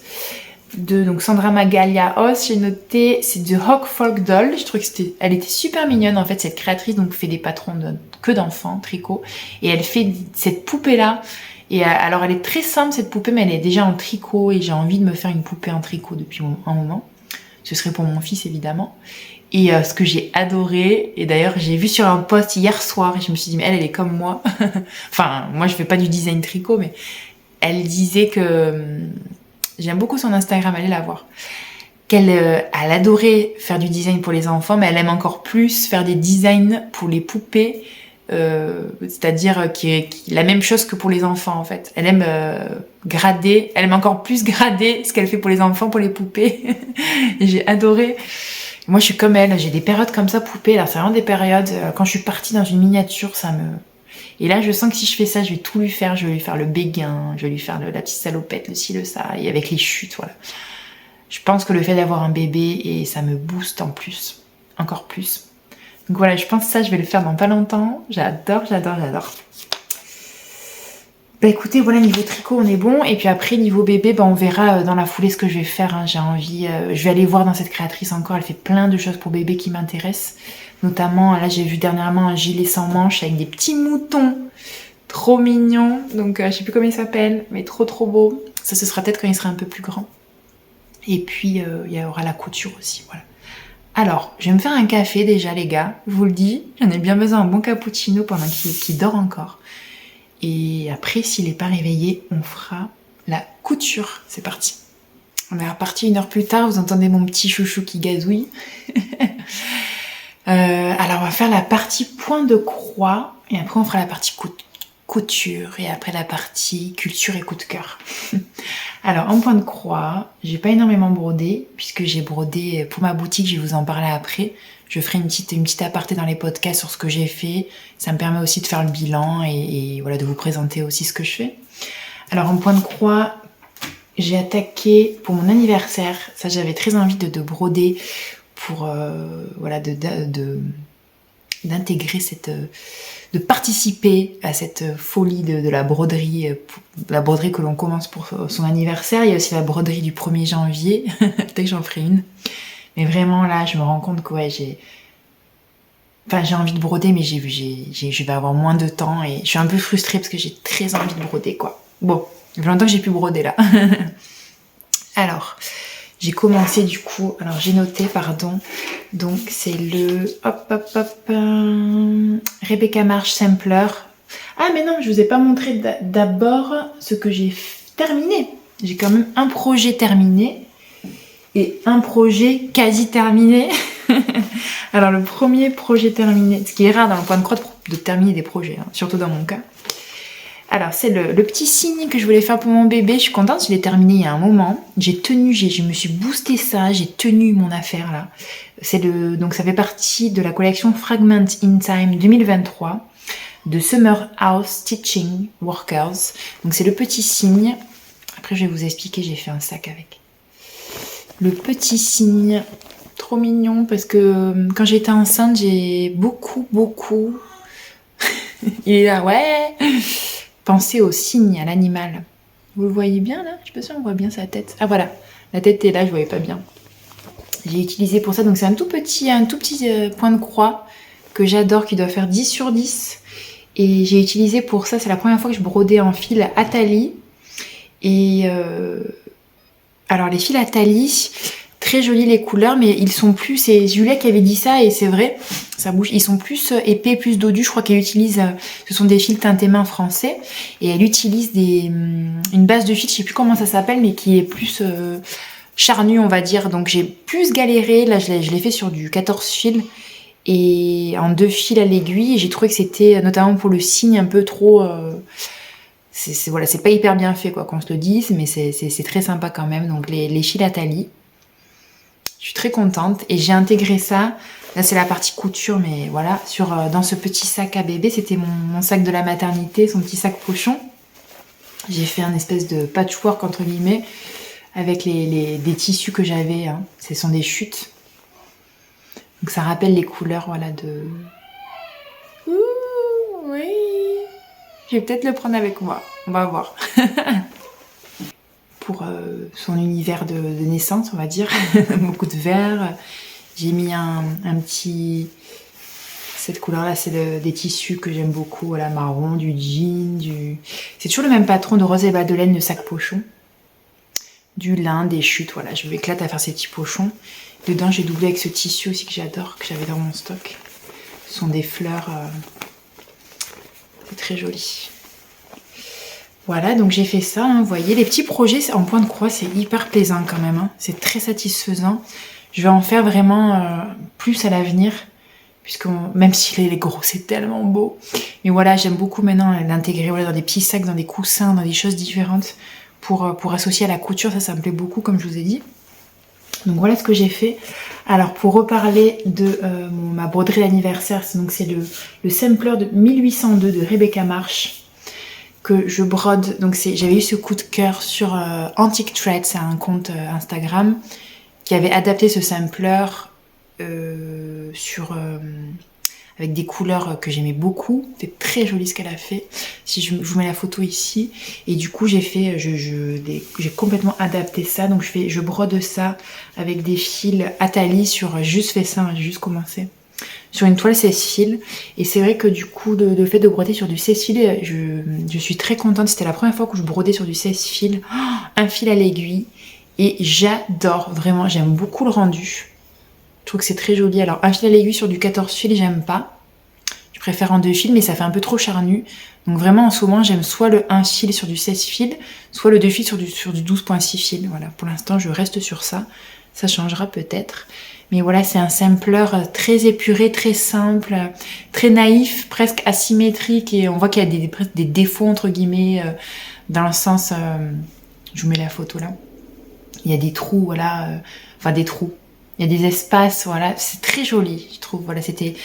donc Sandra Magalia Os, j'ai noté, c'est de Hawk Folk Doll. Je trouve que elle était super mignonne en fait, cette créatrice, donc fait des patrons que d'enfants, tricot, et elle fait cette poupée là. Et alors elle est très simple cette poupée, mais elle est déjà en tricot et j'ai envie de me faire une poupée en tricot depuis un moment. Ce serait pour mon fils évidemment. Et ce que j'ai adoré, et d'ailleurs j'ai vu sur un post hier soir et je me suis dit mais elle est comme moi. Enfin moi je fais pas du design tricot, mais elle disait que j'aime beaucoup son Instagram, allez la voir. Elle adorait faire du design pour les enfants, mais elle aime encore plus faire des designs pour les poupées. C'est-à-dire la même chose que pour les enfants en fait. Elle aime grader, elle aime encore plus grader ce qu'elle fait pour les enfants, pour les poupées. Et j'ai adoré. Moi je suis comme elle, j'ai des périodes comme ça poupées. Alors c'est vraiment des périodes, quand je suis partie dans une miniature, et là je sens que si je fais ça, je vais tout lui faire. Je vais lui faire le béguin, je vais lui faire la petite salopette, le ci, le ça, et avec les chutes, voilà. Je pense que le fait d'avoir un bébé, et ça me booste en plus, encore plus. Donc voilà, je pense que ça, je vais le faire dans pas longtemps. J'adore. Bah écoutez, voilà, niveau tricot, on est bon. Et puis après, niveau bébé, on verra dans la foulée ce que je vais faire. J'ai envie, je vais aller voir dans cette créatrice encore. Elle fait plein de choses pour bébé qui m'intéressent. Notamment, là, j'ai vu dernièrement un gilet sans manches avec des petits moutons. Trop mignon. Donc, je sais plus comment il s'appelle, mais trop beau. Ça, ce sera peut-être quand il sera un peu plus grand. Et puis, il y aura la couture aussi, voilà. Alors, je vais me faire un café déjà les gars, je vous le dis, j'en ai bien besoin d'un bon cappuccino pendant qu'il dort encore. Et après, s'il n'est pas réveillé, on fera la couture. C'est parti. On est reparti 1 heure plus tard, vous entendez mon petit chouchou qui gazouille. Alors, on va faire la partie point de croix, et après on fera la partie couture, et après la partie culture et coup de cœur. Alors en point de croix, j'ai pas énormément brodé, puisque j'ai brodé pour ma boutique, je vais vous en parler après. Je ferai une petite aparté dans les podcasts sur ce que j'ai fait. Ça me permet aussi de faire le bilan et voilà, de vous présenter aussi ce que je fais. Alors en point de croix, j'ai attaqué pour mon anniversaire. Ça, j'avais très envie de broder pour voilà, d'intégrer de participer à cette folie de la broderie que l'on commence pour son anniversaire. Il y a aussi la broderie du 1er janvier, peut-être que j'en ferai une. Mais vraiment là, je me rends compte que ouais, j'ai envie de broder, mais je vais avoir moins de temps et je suis un peu frustrée parce que j'ai très envie de broder quoi. Bon, il y a longtemps que j'ai pu broder là. Alors, j'ai commencé du coup, alors j'ai noté, pardon, donc c'est le Rebecca Marsh Sampler. Ah mais non, je vous ai pas montré d'abord ce que j'ai terminé. J'ai quand même un projet terminé et un projet quasi terminé. Alors le premier projet terminé, ce qui est rare dans le point de croix de terminer des projets, hein, surtout dans mon cas. Alors c'est le petit signe que je voulais faire pour mon bébé. Je suis contente, je l'ai terminé il y a un moment. Je me suis boosté ça, j'ai tenu mon affaire là. Donc ça fait partie de la collection Fragment in Time 2023 de Summer House Stitching Workers. Donc c'est le petit signe. Après je vais vous expliquer, j'ai fait un sac avec. Le petit signe, trop mignon parce que quand j'étais enceinte, j'ai beaucoup il est là, ouais. Pensez au cygne, à l'animal. Vous le voyez bien là? Je sais pas si on voit bien sa tête. Ah voilà, la tête est là, je voyais pas bien. J'ai utilisé pour ça, donc c'est un tout petit point de croix que j'adore, qui doit faire 10 sur 10. Et j'ai utilisé pour ça, c'est la première fois que je brodais en fil Atali. Et alors les fils Atali, Très jolis les couleurs, mais ils sont plus, c'est Julia qui avait dit ça et c'est vrai, ça bouge, ils sont plus épais, plus dodus. Je crois qu'elle utilise, ce sont des fils teintés main français et elle utilise une base de fil, je sais plus comment ça s'appelle, mais qui est plus charnue on va dire. Donc j'ai plus galéré, là je l'ai fait sur du 14 fils et en 2 fils à l'aiguille et j'ai trouvé que c'était, notamment pour le signe, un peu trop... voilà, c'est pas hyper bien fait quoi qu'on se le dise, mais c'est très sympa quand même. Donc les fils à talis. Je suis très contente et j'ai intégré ça. Là, c'est la partie couture, mais voilà, dans ce petit sac à bébé. C'était mon sac de la maternité, son petit sac pochon. J'ai fait un espèce de patchwork, entre guillemets, avec des tissus que j'avais. Hein. Ce sont des chutes. Donc, ça rappelle les couleurs, voilà, de... Ouh, oui. Je vais peut-être le prendre avec moi. On va voir. Pour son univers de naissance, on va dire. Beaucoup de vert. J'ai mis un petit... Cette couleur-là, c'est des tissus que j'aime beaucoup. Voilà, marron, du jean, C'est toujours le même patron de rose et madeleine, de sac pochon. Du lin, des chutes, voilà. Je m'éclate à faire ces petits pochons. Dedans, j'ai doublé avec ce tissu aussi que j'adore, que j'avais dans mon stock. Ce sont des fleurs... C'est très joli. Voilà, donc j'ai fait ça, hein, vous voyez, les petits projets en point de croix, c'est hyper plaisant quand même, hein, c'est très satisfaisant. Je vais en faire vraiment plus à l'avenir, puisque même s'il est gros, c'est tellement beau. Mais voilà, j'aime beaucoup maintenant l'intégrer voilà, dans des petits sacs, dans des coussins, dans des choses différentes, pour associer à la couture, ça me plaît beaucoup, comme je vous ai dit. Donc voilà ce que j'ai fait. Alors pour reparler de ma broderie d'anniversaire, c'est le sampler de 1802 de Rebecca Marsh, que je brode. Donc j'avais eu ce coup de cœur sur Antique Thread, c'est un compte Instagram qui avait adapté ce sampler avec des couleurs que j'aimais beaucoup. C'est très joli ce qu'elle a fait. Si je vous mets la photo ici. Et du coup j'ai complètement adapté ça. Donc je brode ça avec des fils Atali sur juste fait ça, j'ai juste commencé. Sur une toile 16 fils, et c'est vrai que du coup le fait de broder sur du 16 fils, je suis très contente. C'était la première fois que je brodais sur du 16 fils, un fil à l'aiguille, et j'adore, vraiment, j'aime beaucoup le rendu. Je trouve que c'est très joli. Alors un fil à l'aiguille sur du 14 fils, j'aime pas, je préfère en 2 fils, mais ça fait un peu trop charnu. Donc vraiment en ce moment j'aime soit le 1 fil sur du 16 fils, soit le 2 fils sur du 12,6 fils. Voilà, pour l'instant je reste sur ça, ça changera peut-être. Mais voilà, c'est un sampler très épuré, très simple, très naïf, presque asymétrique. Et on voit qu'il y a presque des défauts, entre guillemets, dans le sens... je vous mets la photo là. Il y a des trous, voilà. Enfin, des trous. Il y a des espaces, voilà. C'est très joli, je trouve. Voilà, c'était...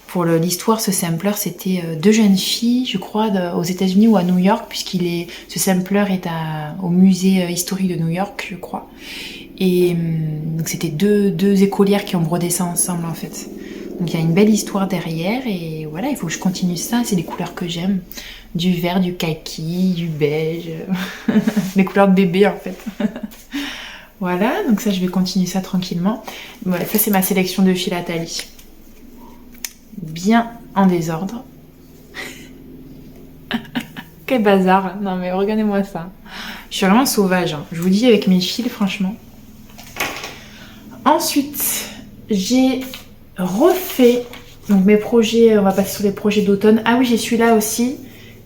Pour l'histoire, ce sampler, c'était 2 jeunes filles, je crois, aux États-Unis ou à New York, ce sampler est au musée historique de New York, je crois. Et donc c'était deux écolières qui ont brodé ça ensemble en fait. Donc il y a une belle histoire derrière et voilà, il faut que je continue ça. C'est des couleurs que j'aime. Du vert, du kaki, du beige. Les couleurs de bébé en fait. Voilà, donc ça je vais continuer ça tranquillement. Voilà, ça c'est ma sélection de fils à talis. Bien en désordre. Quel bazar. Non mais regardez-moi ça. Je suis vraiment sauvage, hein. Je vous dis avec mes fils franchement. Ensuite, j'ai refait donc mes projets, on va passer sur les projets d'automne. Ah oui, j'ai celui-là aussi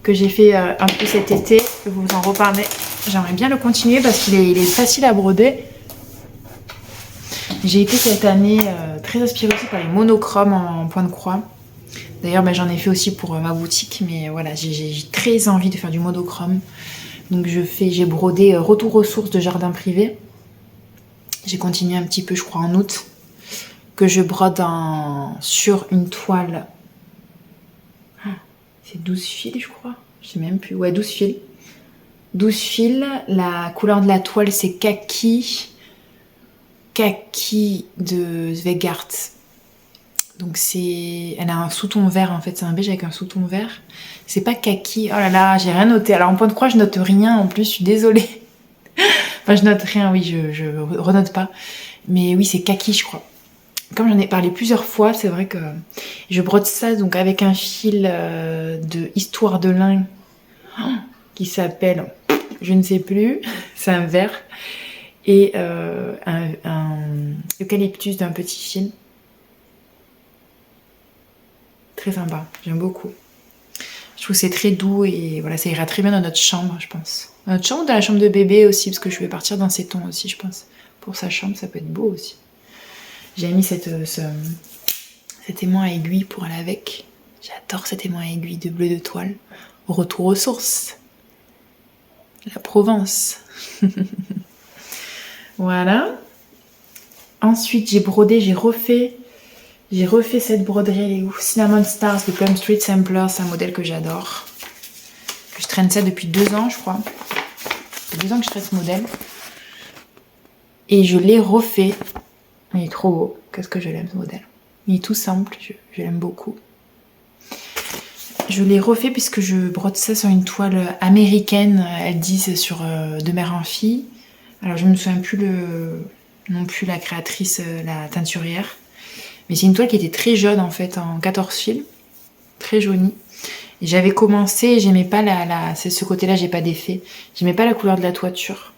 que j'ai fait un peu cet été, je vais vous en reparler. J'aimerais bien le continuer parce qu'il est facile à broder. J'ai été cette année très inspirée aussi par les monochromes en point de croix. D'ailleurs, j'en ai fait aussi pour ma boutique, mais voilà, j'ai très envie de faire du monochrome. Donc j'ai brodé Retour aux sources de Jardin Privé. J'ai continué un petit peu, je crois, en août, que je brode sur une toile. C'est 12 fils, je crois. Je sais même plus. Ouais, 12 fils. 12 fils. La couleur de la toile, c'est kaki. Kaki de Svegart. Donc elle a un sous-ton vert, en fait. C'est un beige avec un sous-ton vert. C'est pas kaki. Oh là là, j'ai rien noté. Alors, en point de croix, je note rien. En plus, je suis désolée. Enfin, je note rien, oui, je renote pas. Mais oui, c'est kaki, je crois. Comme j'en ai parlé plusieurs fois, c'est vrai que je brode ça donc avec un fil de Histoire de lin qui s'appelle, je ne sais plus, c'est un vert. et un eucalyptus d'un petit fil. Très sympa, j'aime beaucoup. Je trouve que c'est très doux et voilà, ça ira très bien dans notre chambre, je pense. Dans notre chambre ou dans la chambre de bébé aussi, parce que je vais partir dans ces tons aussi, je pense. Pour sa chambre, ça peut être beau aussi. J'ai mis cet aimant à aiguille pour aller avec. J'adore cet aimant à aiguille de bleu de toile. Retour aux sources. La Provence. Voilà. Ensuite, j'ai brodé, j'ai refait cette broderie. Elle est où? Cinnamon Stars de Plum Street Sampler. C'est un modèle que j'adore. Je traîne ça depuis 2 ans, je crois. Ça fait 2 ans que je traîne ce modèle. Et je l'ai refait. Il est trop beau. Qu'est-ce que je l'aime, ce modèle. Il est tout simple. Je l'aime beaucoup. Je l'ai refait puisque je brode ça sur une toile américaine. Elles disent sur de mère en fille. Alors je ne me souviens plus non plus la créatrice, la teinturière. Mais c'est une toile qui était très jaune en fait, en 14 fils. Très jaunie. Et j'avais commencé et j'aimais pas c'est ce côté-là, j'ai pas d'effet. J'aimais pas la couleur de la toiture.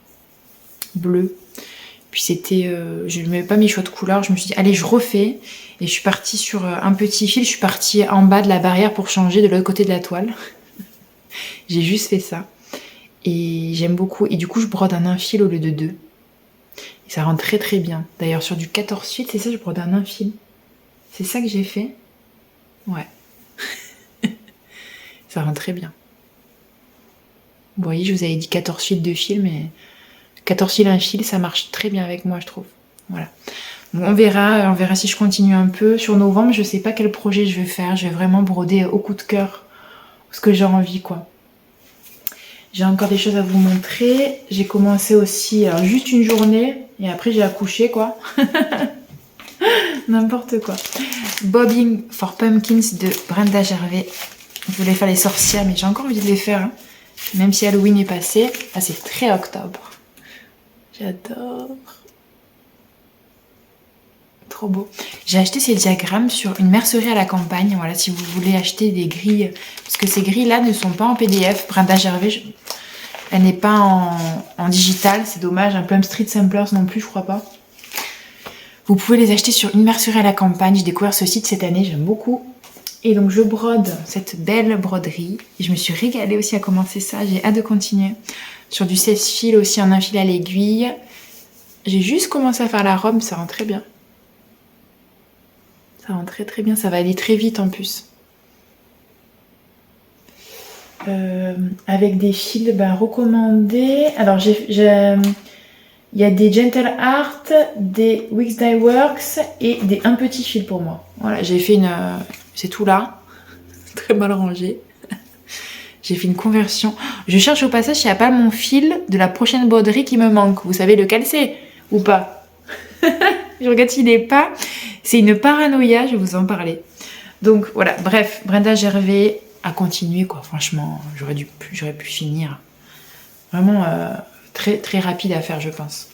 Bleue. Puis c'était, je n'avais pas mes choix de couleurs. Je me suis dit, allez, je refais. Et je suis partie sur un petit fil. Je suis partie en bas de la barrière pour changer de l'autre côté de la toile. J'ai juste fait ça. Et j'aime beaucoup. Et du coup, je brode en un fil au lieu de 2. Et ça rend très très bien. D'ailleurs, sur du 14 fils, c'est ça, je brode en un fil. C'est ça que j'ai fait. Ouais. Ça rend très bien. Vous voyez, je vous avais dit 14 fils de fil, mais 14 fils un fil, ça marche très bien avec moi, je trouve. Voilà. Bon, on verra si je continue un peu. Sur novembre, je sais pas quel projet je vais faire. Je vais vraiment broder au coup de cœur ce que j'ai envie, quoi. J'ai encore des choses à vous montrer. J'ai commencé aussi, alors juste une journée, et après j'ai accouché, quoi. N'importe quoi. Bobbing for Pumpkins de Brenda Gervais. Je voulais faire les sorcières, mais j'ai encore envie de les faire. Hein. Même si Halloween est passé. Ah, c'est très octobre. J'adore. Trop beau. J'ai acheté ces diagrammes sur une mercerie à la campagne. Voilà, si vous voulez acheter des grilles. Parce que ces grilles-là ne sont pas en PDF. Brenda Gervais, elle n'est pas en digital. C'est dommage. Un Plum Street Samplers non plus, je crois pas. Vous pouvez les acheter sur une mercerie à la campagne. J'ai découvert ce site cette année. J'aime beaucoup. Et donc, je brode cette belle broderie. Et je me suis régalée aussi à commencer ça. J'ai hâte de continuer. Sur du 16 fils aussi, en un fil à l'aiguille. J'ai juste commencé à faire la robe. Ça rend très bien. Ça rend très très bien, ça va aller très vite en plus. Avec des fils recommandés. Alors il y a des Gentle Art, des Wix Dye Works et un petit fil pour moi. Voilà, j'ai fait c'est tout là. Très mal rangé. J'ai fait une conversion. Je cherche au passage s'il n'y a pas mon fil de la prochaine broderie qui me manque. Vous savez lequel c'est ou pas? Je regarde s'il n'est pas. C'est une paranoïa, je vais vous en parler. Donc voilà, bref, Brenda Gervais a continué quoi. Franchement, j'aurais pu finir. Vraiment très très rapide à faire, je pense.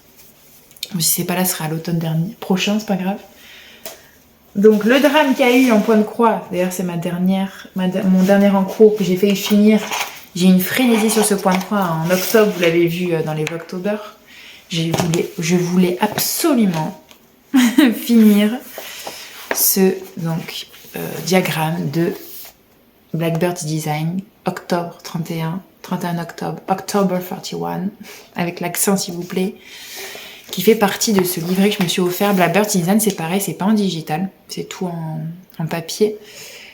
Si c'est pas là, ce sera à l'automne prochain, c'est pas grave. Donc le drame qu'il y a eu en point de croix, d'ailleurs c'est mon dernier en cours que j'ai failli finir. J'ai une frénésie sur ce point de croix en octobre, vous l'avez vu dans les Vlogtober. Je voulais absolument finir ce diagramme de Blackbird's Design, octobre 31 octobre, October 31, avec l'accent s'il vous plaît, qui fait partie de ce livret que je me suis offert. Blackbird's Design, c'est pareil, c'est pas en digital, c'est tout en papier.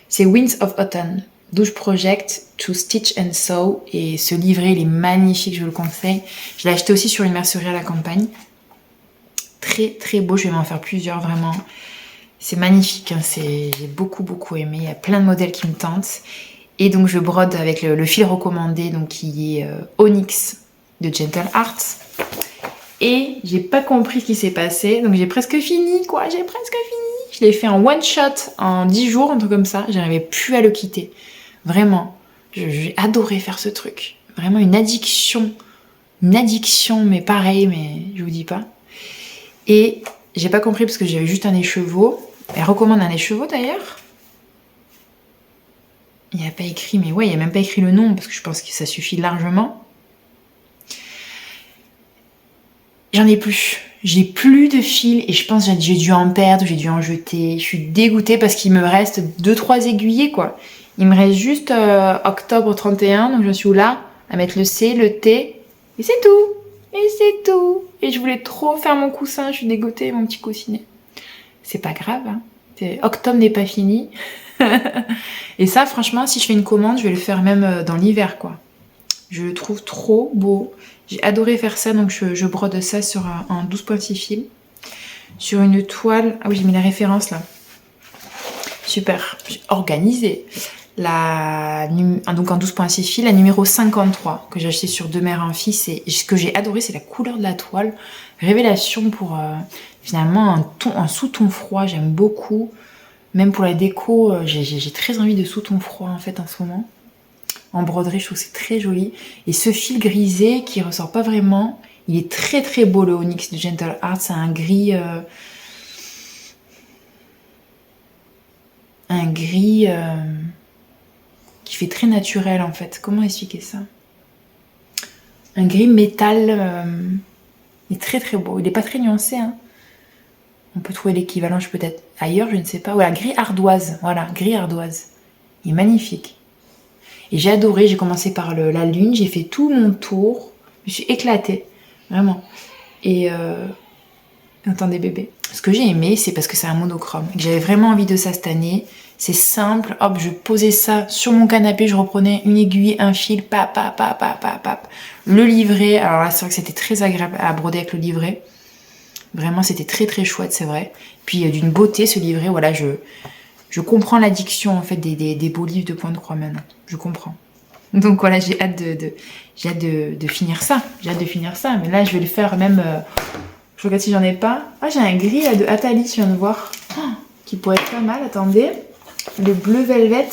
C'est Winds of Autumn, 12 Project to Stitch and Sew, et ce livret, il est magnifique, je vous le conseille. Je l'ai acheté aussi sur une mercerie à la campagne. Très très beau, je vais m'en faire plusieurs vraiment. C'est magnifique, hein, j'ai beaucoup aimé, il y a plein de modèles qui me tentent. Et donc je brode avec le fil recommandé, donc qui est Onyx de Gentle Art. Et j'ai pas compris ce qui s'est passé, donc j'ai presque fini quoi, Je l'ai fait en one shot, en 10 jours, un truc comme ça, j'arrivais plus à le quitter. Vraiment, j'ai adoré faire ce truc. Vraiment une addiction, mais pareil, mais je vous dis pas. Et j'ai pas compris parce que j'avais juste un écheveau. Elle recommande un écheveau d'ailleurs. Il n'y a pas écrit, mais ouais, il n'y a même pas écrit le nom parce que je pense que ça suffit largement. j'en ai plus. J'ai plus de fil et je pense que j'ai dû en perdre, j'ai dû en jeter. Je suis dégoûtée parce qu'il me reste 2-3 aiguillés, quoi. Il me reste juste octobre 31, donc je suis là à mettre le C, le T, et c'est tout. Et c'est tout. Et je voulais trop faire mon coussin, je suis dégoûtée, mon petit coussinet. C'est pas grave, hein. Octobre n'est pas fini. Et ça, franchement, si je fais une commande, je vais le faire même dans l'hiver, quoi. Je le trouve trop beau. J'ai adoré faire ça, donc je brode ça sur un 12,6 fil. Sur une toile... Ah oui, j'ai mis la référence, là. Super, j'ai organisé. Donc en 12,6 fil, la numéro 53, que j'ai acheté sur Deux Mères un Fils. Et ce que j'ai adoré, c'est la couleur de la toile. Révélation pour finalement un sous-ton froid, j'aime beaucoup. Même pour la déco, j'ai très envie de sous-ton froid en fait en ce moment. En broderie, je trouve que c'est très joli. Et ce fil grisé qui ressort pas vraiment, il est très très beau, le Onyx de Gentle Art. C'est un gris... qui fait très naturel en fait. Comment expliquer ça? Un gris métal. Il est très très beau. Il n'est pas très nuancé, hein. On peut trouver l'équivalent, peut-être ailleurs, je ne sais pas. Voilà, gris ardoise. Voilà, gris ardoise. Il est magnifique. Et j'ai adoré. J'ai commencé par la lune. J'ai fait tout mon tour. Je me suis éclatée. Vraiment. Et... Attendez bébé. Ce que j'ai aimé, c'est parce que c'est un monochrome. J'avais vraiment envie de ça cette année. C'est simple. Hop, je posais ça sur mon canapé. Je reprenais une aiguille, un fil. Pap. Le livret. Alors là, c'est vrai que c'était très agréable à broder avec le livret. Vraiment, c'était très très chouette, c'est vrai. Puis d'une beauté, ce livret. Voilà, je comprends l'addiction en fait des beaux livres de point de croix maintenant. Je comprends. Donc voilà, j'ai hâte de finir ça. J'ai hâte de finir ça. Mais là, je vais le faire même... Je regarde si j'en ai pas. Ah, j'ai un gris là de Atali, je viens de voir. Oh, qui pourrait être pas mal, attendez. Le bleu velvet.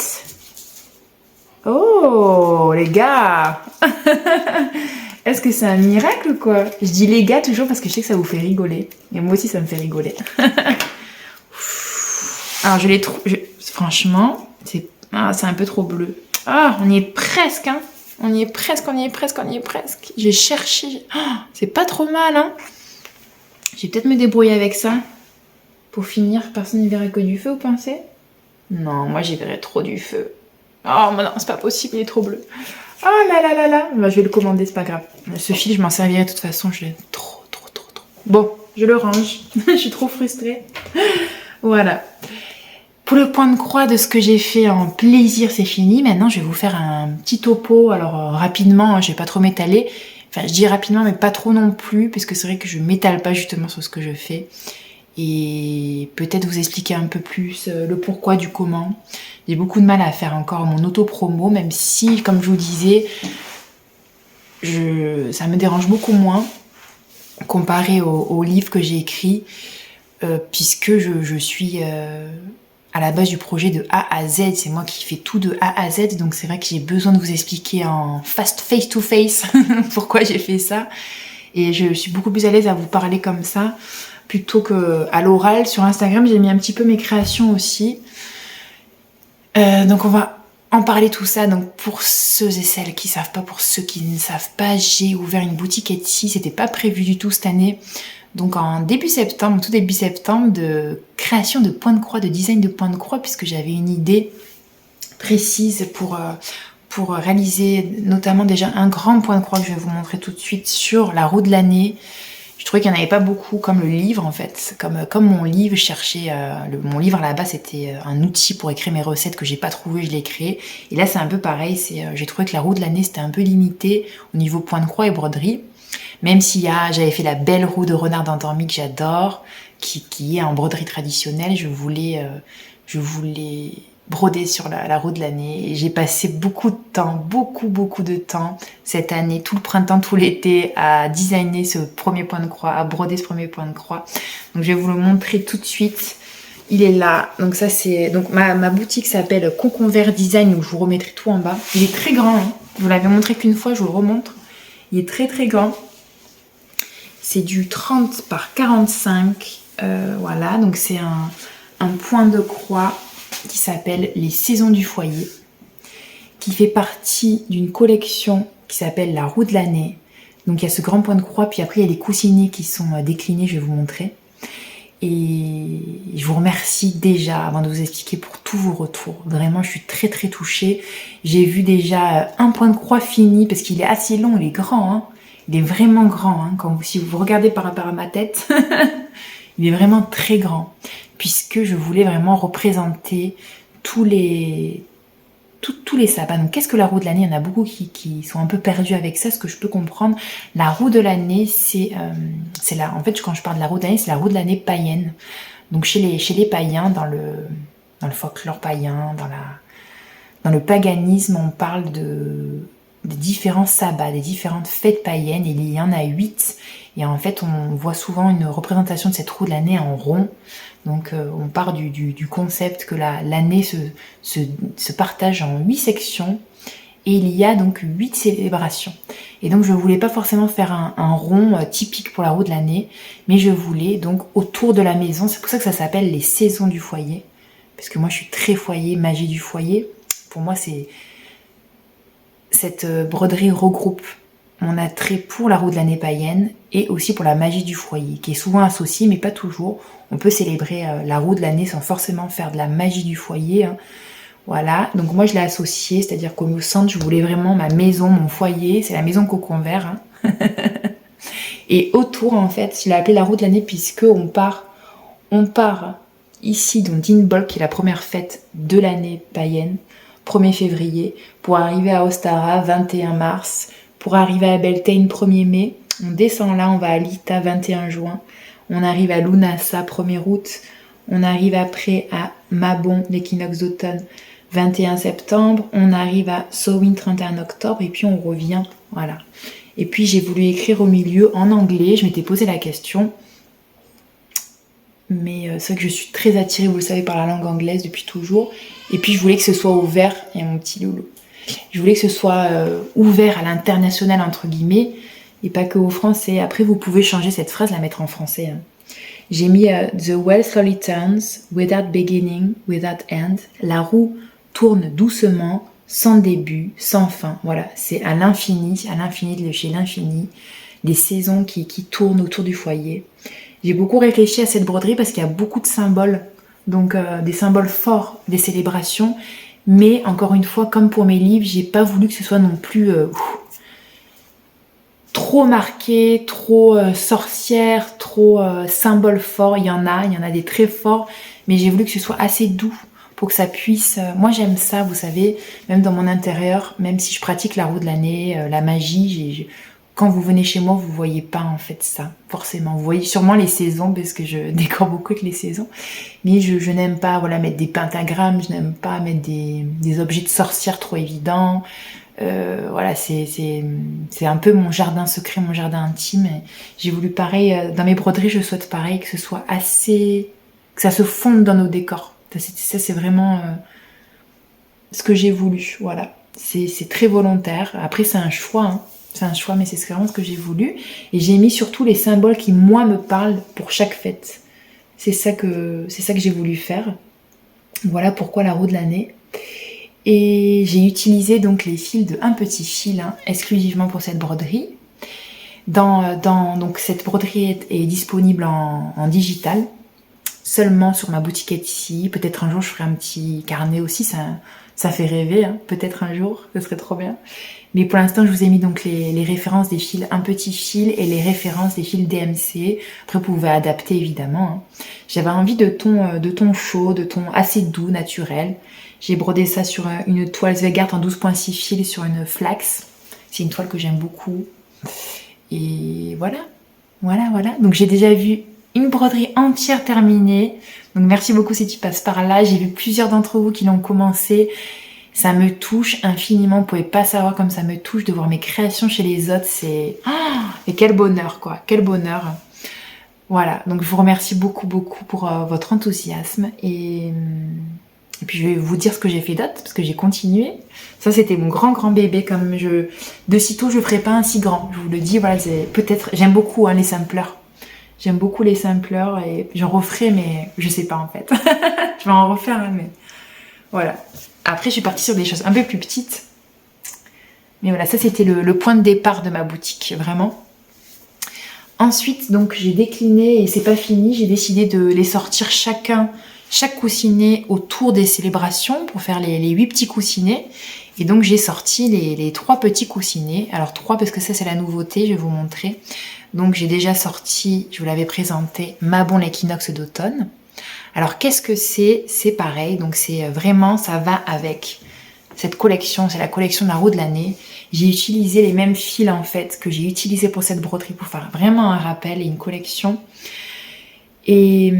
Oh, les gars. Est-ce que c'est un miracle ou quoi? Je dis les gars toujours parce que je sais que ça vous fait rigoler. Et moi aussi, ça me fait rigoler. Alors, je l'ai trop... Franchement, c'est un peu trop bleu. Ah, on y est presque, hein. On y est presque. J'ai cherché. Oh, c'est pas trop mal, hein. Je vais peut-être me débrouiller avec ça. Pour finir, personne n'y verrait que du feu, vous pensez? Non, moi j'y verrais trop du feu. Oh, mais non, c'est pas possible, il est trop bleu. Oh là là là là. Bah, je vais le commander, c'est pas grave. Ce fil, je m'en servirai de toute façon, je l'aime trop. Bon, je le range. Je suis trop frustrée. Voilà. Pour le point de croix de ce que j'ai fait en plaisir, c'est fini. Maintenant, je vais vous faire un petit topo. Alors, rapidement, hein, je vais pas trop m'étaler. Enfin, je dis rapidement, mais pas trop non plus, parce que c'est vrai que je m'étale pas justement sur ce que je fais. Et peut-être vous expliquer un peu plus le pourquoi du comment. J'ai beaucoup de mal à faire encore mon auto-promo, même si, comme je vous disais, ça me dérange beaucoup moins comparé au livre que j'ai écrit, puisque je suis à la base du projet de A à Z. C'est moi qui fais tout de A à Z, donc c'est vrai que j'ai besoin de vous expliquer en face-to-face pourquoi j'ai fait ça. Et je suis beaucoup plus à l'aise à vous parler comme ça, plutôt qu'à l'oral. Sur Instagram, j'ai mis un petit peu mes créations aussi. Donc on va en parler tout ça. Donc pour ceux et celles qui savent pas, pour ceux qui ne savent pas, j'ai ouvert une boutique Etsy. C'était pas prévu du tout cette année. Donc en tout début septembre, de création de points de croix, de design de points de croix, puisque j'avais une idée précise pour réaliser notamment déjà un grand point de croix que je vais vous montrer tout de suite sur la roue de l'année. Je trouvais qu'il n'y en avait pas beaucoup, comme le livre en fait. Comme mon livre, mon livre à la base c'était un outil pour écrire mes recettes que j'ai pas trouvé, je l'ai créé. Et là c'est un peu pareil, j'ai trouvé que la roue de l'année c'était un peu limité au niveau point de croix et broderie. Même j'avais fait la belle roue de renard endormi que j'adore, qui est en broderie traditionnelle, je voulais broder sur la roue de l'année. Et j'ai passé beaucoup de temps cette année, tout le printemps, tout l'été, à designer ce premier point de croix, à broder ce premier point de croix. Donc je vais vous le montrer tout de suite. Il est là. Donc ça c'est ma boutique s'appelle Conconvert Design, où je vous remettrai tout en bas. Il est très grand, hein. Je vous l'avais montré qu'une fois, je vous le remontre. Il est très très grand. C'est du 30 par 45. Voilà, donc c'est un point de croix qui s'appelle Les Saisons du Foyer, qui fait partie d'une collection qui s'appelle La Roue de l'année. Donc il y a ce grand point de croix, puis après il y a les coussinets qui sont déclinés, je vais vous montrer. Et je vous remercie déjà, avant de vous expliquer, pour tous vos retours. Vraiment, je suis très très touchée. J'ai vu déjà un point de croix fini, parce qu'il est assez long, il est grand. Hein. Il est vraiment grand. Hein. Si vous regardez par rapport à ma tête, il est vraiment très grand. Puisque je voulais vraiment représenter tous les sabbats. Donc qu'est-ce que la roue de l'année? Il y en a beaucoup qui sont un peu perdus avec ça, ce que je peux comprendre. La roue de l'année, en fait, quand je parle de la roue de l'année, c'est la roue de l'année païenne. Donc chez les païens, dans le folklore païen, dans le paganisme, on parle des différents sabbats, des différentes fêtes païennes. Il y en a 8. Et en fait, on voit souvent une représentation de cette roue de l'année en rond. Donc on part du concept que l'année se partage en 8 sections et il y a donc 8 célébrations. Et donc je voulais pas forcément faire un rond typique pour la roue de l'année, mais je voulais donc autour de la maison, c'est pour ça que ça s'appelle les saisons du foyer, parce que moi je suis très foyer, magie du foyer. Pour moi cette broderie regroupe mon attrait pour la roue de l'année païenne et aussi pour la magie du foyer, qui est souvent associée, mais pas toujours. On peut célébrer la roue de l'année sans forcément faire de la magie du foyer. Hein. Voilà, donc moi je l'ai associée, c'est-à-dire qu'au centre, je voulais vraiment ma maison, mon foyer, c'est la maison cocon vert. Hein. Et autour, en fait, je l'ai appelée la roue de l'année puisque on part ici, donc d'Inbolc, qui est la première fête de l'année païenne, 1er février, pour arriver à Ostara, 21 mars, pour arriver à Beltane, 1er mai. On descend là, on va à Lita, 21 juin. On arrive à Lunasa, 1er août. On arrive après à Mabon, l'équinoxe d'automne, 21 septembre. On arrive à Samhain, 31 octobre. Et puis on revient, voilà. Et puis j'ai voulu écrire au milieu en anglais. Je m'étais posé la question. Mais c'est vrai que je suis très attirée, vous le savez, par la langue anglaise depuis toujours. Et puis je voulais que ce soit ouvert. Il y a mon petit loulou. Je voulais que ce soit ouvert à l'international, entre guillemets, et pas que au français. Après, vous pouvez changer cette phrase, la mettre en français. Hein. J'ai mis The wheel slowly turns, without beginning, without end. La roue tourne doucement, sans début, sans fin. Voilà, c'est à l'infini, de chez l'infini, des saisons qui tournent autour du foyer. J'ai beaucoup réfléchi à cette broderie parce qu'il y a beaucoup de symboles, donc des symboles forts des célébrations. Mais encore une fois, comme pour mes livres, j'ai pas voulu que ce soit non plus trop marqué, trop sorcière, trop symbole fort. Il y en a des très forts, mais j'ai voulu que ce soit assez doux pour que ça puisse... moi j'aime ça, vous savez, même dans mon intérieur, même si je pratique la roue de l'année, la magie, quand vous venez chez moi, vous voyez pas en fait ça, forcément. Vous voyez sûrement les saisons, parce que je décore beaucoup avec les saisons. Mais je n'aime pas mettre des pentagrammes, je n'aime pas mettre des objets de sorcière trop évidents. Voilà, c'est un peu mon jardin secret, mon jardin intime. Et j'ai voulu pareil, dans mes broderies, je souhaite pareil, que ce soit assez... que ça se fonde dans nos décors. Ça c'est vraiment ce que j'ai voulu, voilà. C'est très volontaire. Après, c'est un choix, hein. C'est un choix, mais c'est vraiment ce que j'ai voulu. Et j'ai mis surtout les symboles qui, moi, me parlent pour chaque fête. C'est ça que j'ai voulu faire. Voilà pourquoi la roue de l'année. Et j'ai utilisé donc les fils de Un Petit Fil, hein, exclusivement pour cette broderie. Donc cette broderie est disponible en digital, seulement sur ma boutique Etsy. Peut-être un jour je ferai un petit carnet aussi, ça fait rêver, hein. Peut-être un jour, ce serait trop bien. Mais pour l'instant, je vous ai mis donc les références des fils Un Petit Fil et les références des fils DMC. Après, vous pouvez adapter évidemment. Hein. J'avais envie de tons chauds, de tons assez doux, naturels. J'ai brodé ça sur une toile Zweigart en 12,6 fils sur une flax. C'est une toile que j'aime beaucoup. Et voilà. Donc j'ai déjà vu une broderie entière terminée. Donc merci beaucoup si tu passes par là. J'ai vu plusieurs d'entre vous qui l'ont commencé. Ça me touche infiniment. Vous pouvez pas savoir comme ça me touche de voir mes créations chez les autres. C'est... et quel bonheur, quoi. Quel bonheur. Voilà. Donc je vous remercie beaucoup pour votre enthousiasme. Et puis je vais vous dire ce que j'ai fait d'autre, parce que j'ai continué. Ça, c'était mon grand bébé. Comme de sitôt, je ferai pas un si grand. Je vous le dis, voilà, peut-être... J'aime beaucoup les sampleurs. J'aime beaucoup les sampleurs et j'en referai, mais je sais pas en fait. Je vais en refaire, mais voilà. Après, je suis partie sur des choses un peu plus petites. Mais voilà, ça c'était le point de départ de ma boutique, vraiment. Ensuite, donc j'ai décliné et c'est pas fini, j'ai décidé de les sortir chaque coussinet autour des célébrations pour faire les 8 petits coussinets. Et donc j'ai sorti les 3 petits coussinets. Alors 3 parce que ça c'est la nouveauté, je vais vous montrer. Donc j'ai déjà sorti, je vous l'avais présenté, Mabon l'équinoxe d'automne. Alors qu'est-ce que c'est? C'est pareil, donc c'est vraiment, ça va avec cette collection, c'est la collection de la roue de l'année. J'ai utilisé les mêmes fils en fait que j'ai utilisé pour cette broderie pour faire vraiment un rappel et une collection. Et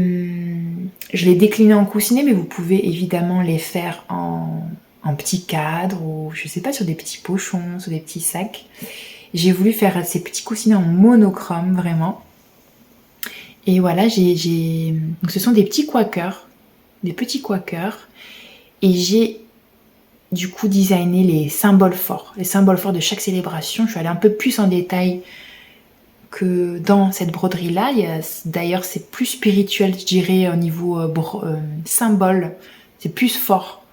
je l'ai décliné en coussinet, mais vous pouvez évidemment les faire en petits cadres ou je sais pas, sur des petits pochons, sur des petits sacs. J'ai voulu faire ces petits coussinets en monochrome vraiment. Et voilà, donc ce sont des petits quakers, et j'ai du coup designé les symboles forts de chaque célébration. Je suis allée un peu plus en détail que dans cette broderie là. D'ailleurs c'est plus spirituel, je dirais, au niveau symbole, c'est plus fort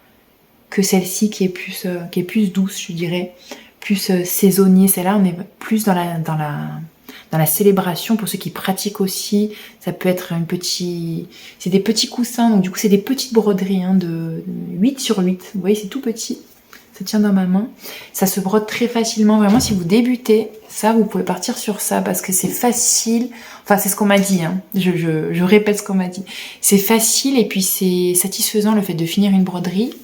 que celle-ci qui est plus douce, je dirais, plus saisonnier. Celle-là on est plus dans la célébration. Pour ceux qui pratiquent aussi, ça peut être c'est des petits coussins, donc du coup c'est des petites broderies de 8 sur 8, vous voyez c'est tout petit, ça tient dans ma main, ça se brode très facilement, vraiment si vous débutez, ça vous pouvez partir sur ça parce que c'est facile, enfin c'est ce qu'on m'a dit, je répète ce qu'on m'a dit, c'est facile et puis c'est satisfaisant le fait de finir une broderie,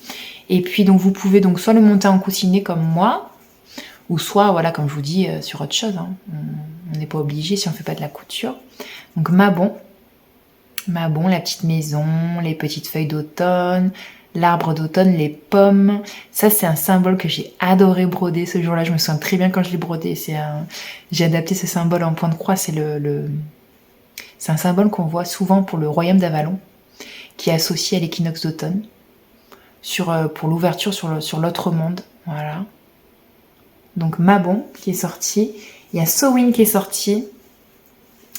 et puis donc vous pouvez donc soit le monter en coussinet comme moi, ou soit, voilà, comme je vous dis, sur autre chose. On n'est pas obligé si on ne fait pas de la couture. Donc Mabon, la petite maison, les petites feuilles d'automne, l'arbre d'automne, les pommes. Ça, c'est un symbole que j'ai adoré broder ce jour-là. Je me souviens très bien quand je l'ai brodé. J'ai adapté ce symbole en point de croix. C'est un symbole qu'on voit souvent pour le royaume d'Avalon, qui est associé à l'équinoxe d'automne, pour l'ouverture sur l'autre monde. Voilà. Donc Mabon qui est sorti, il y a Sowin qui est sorti,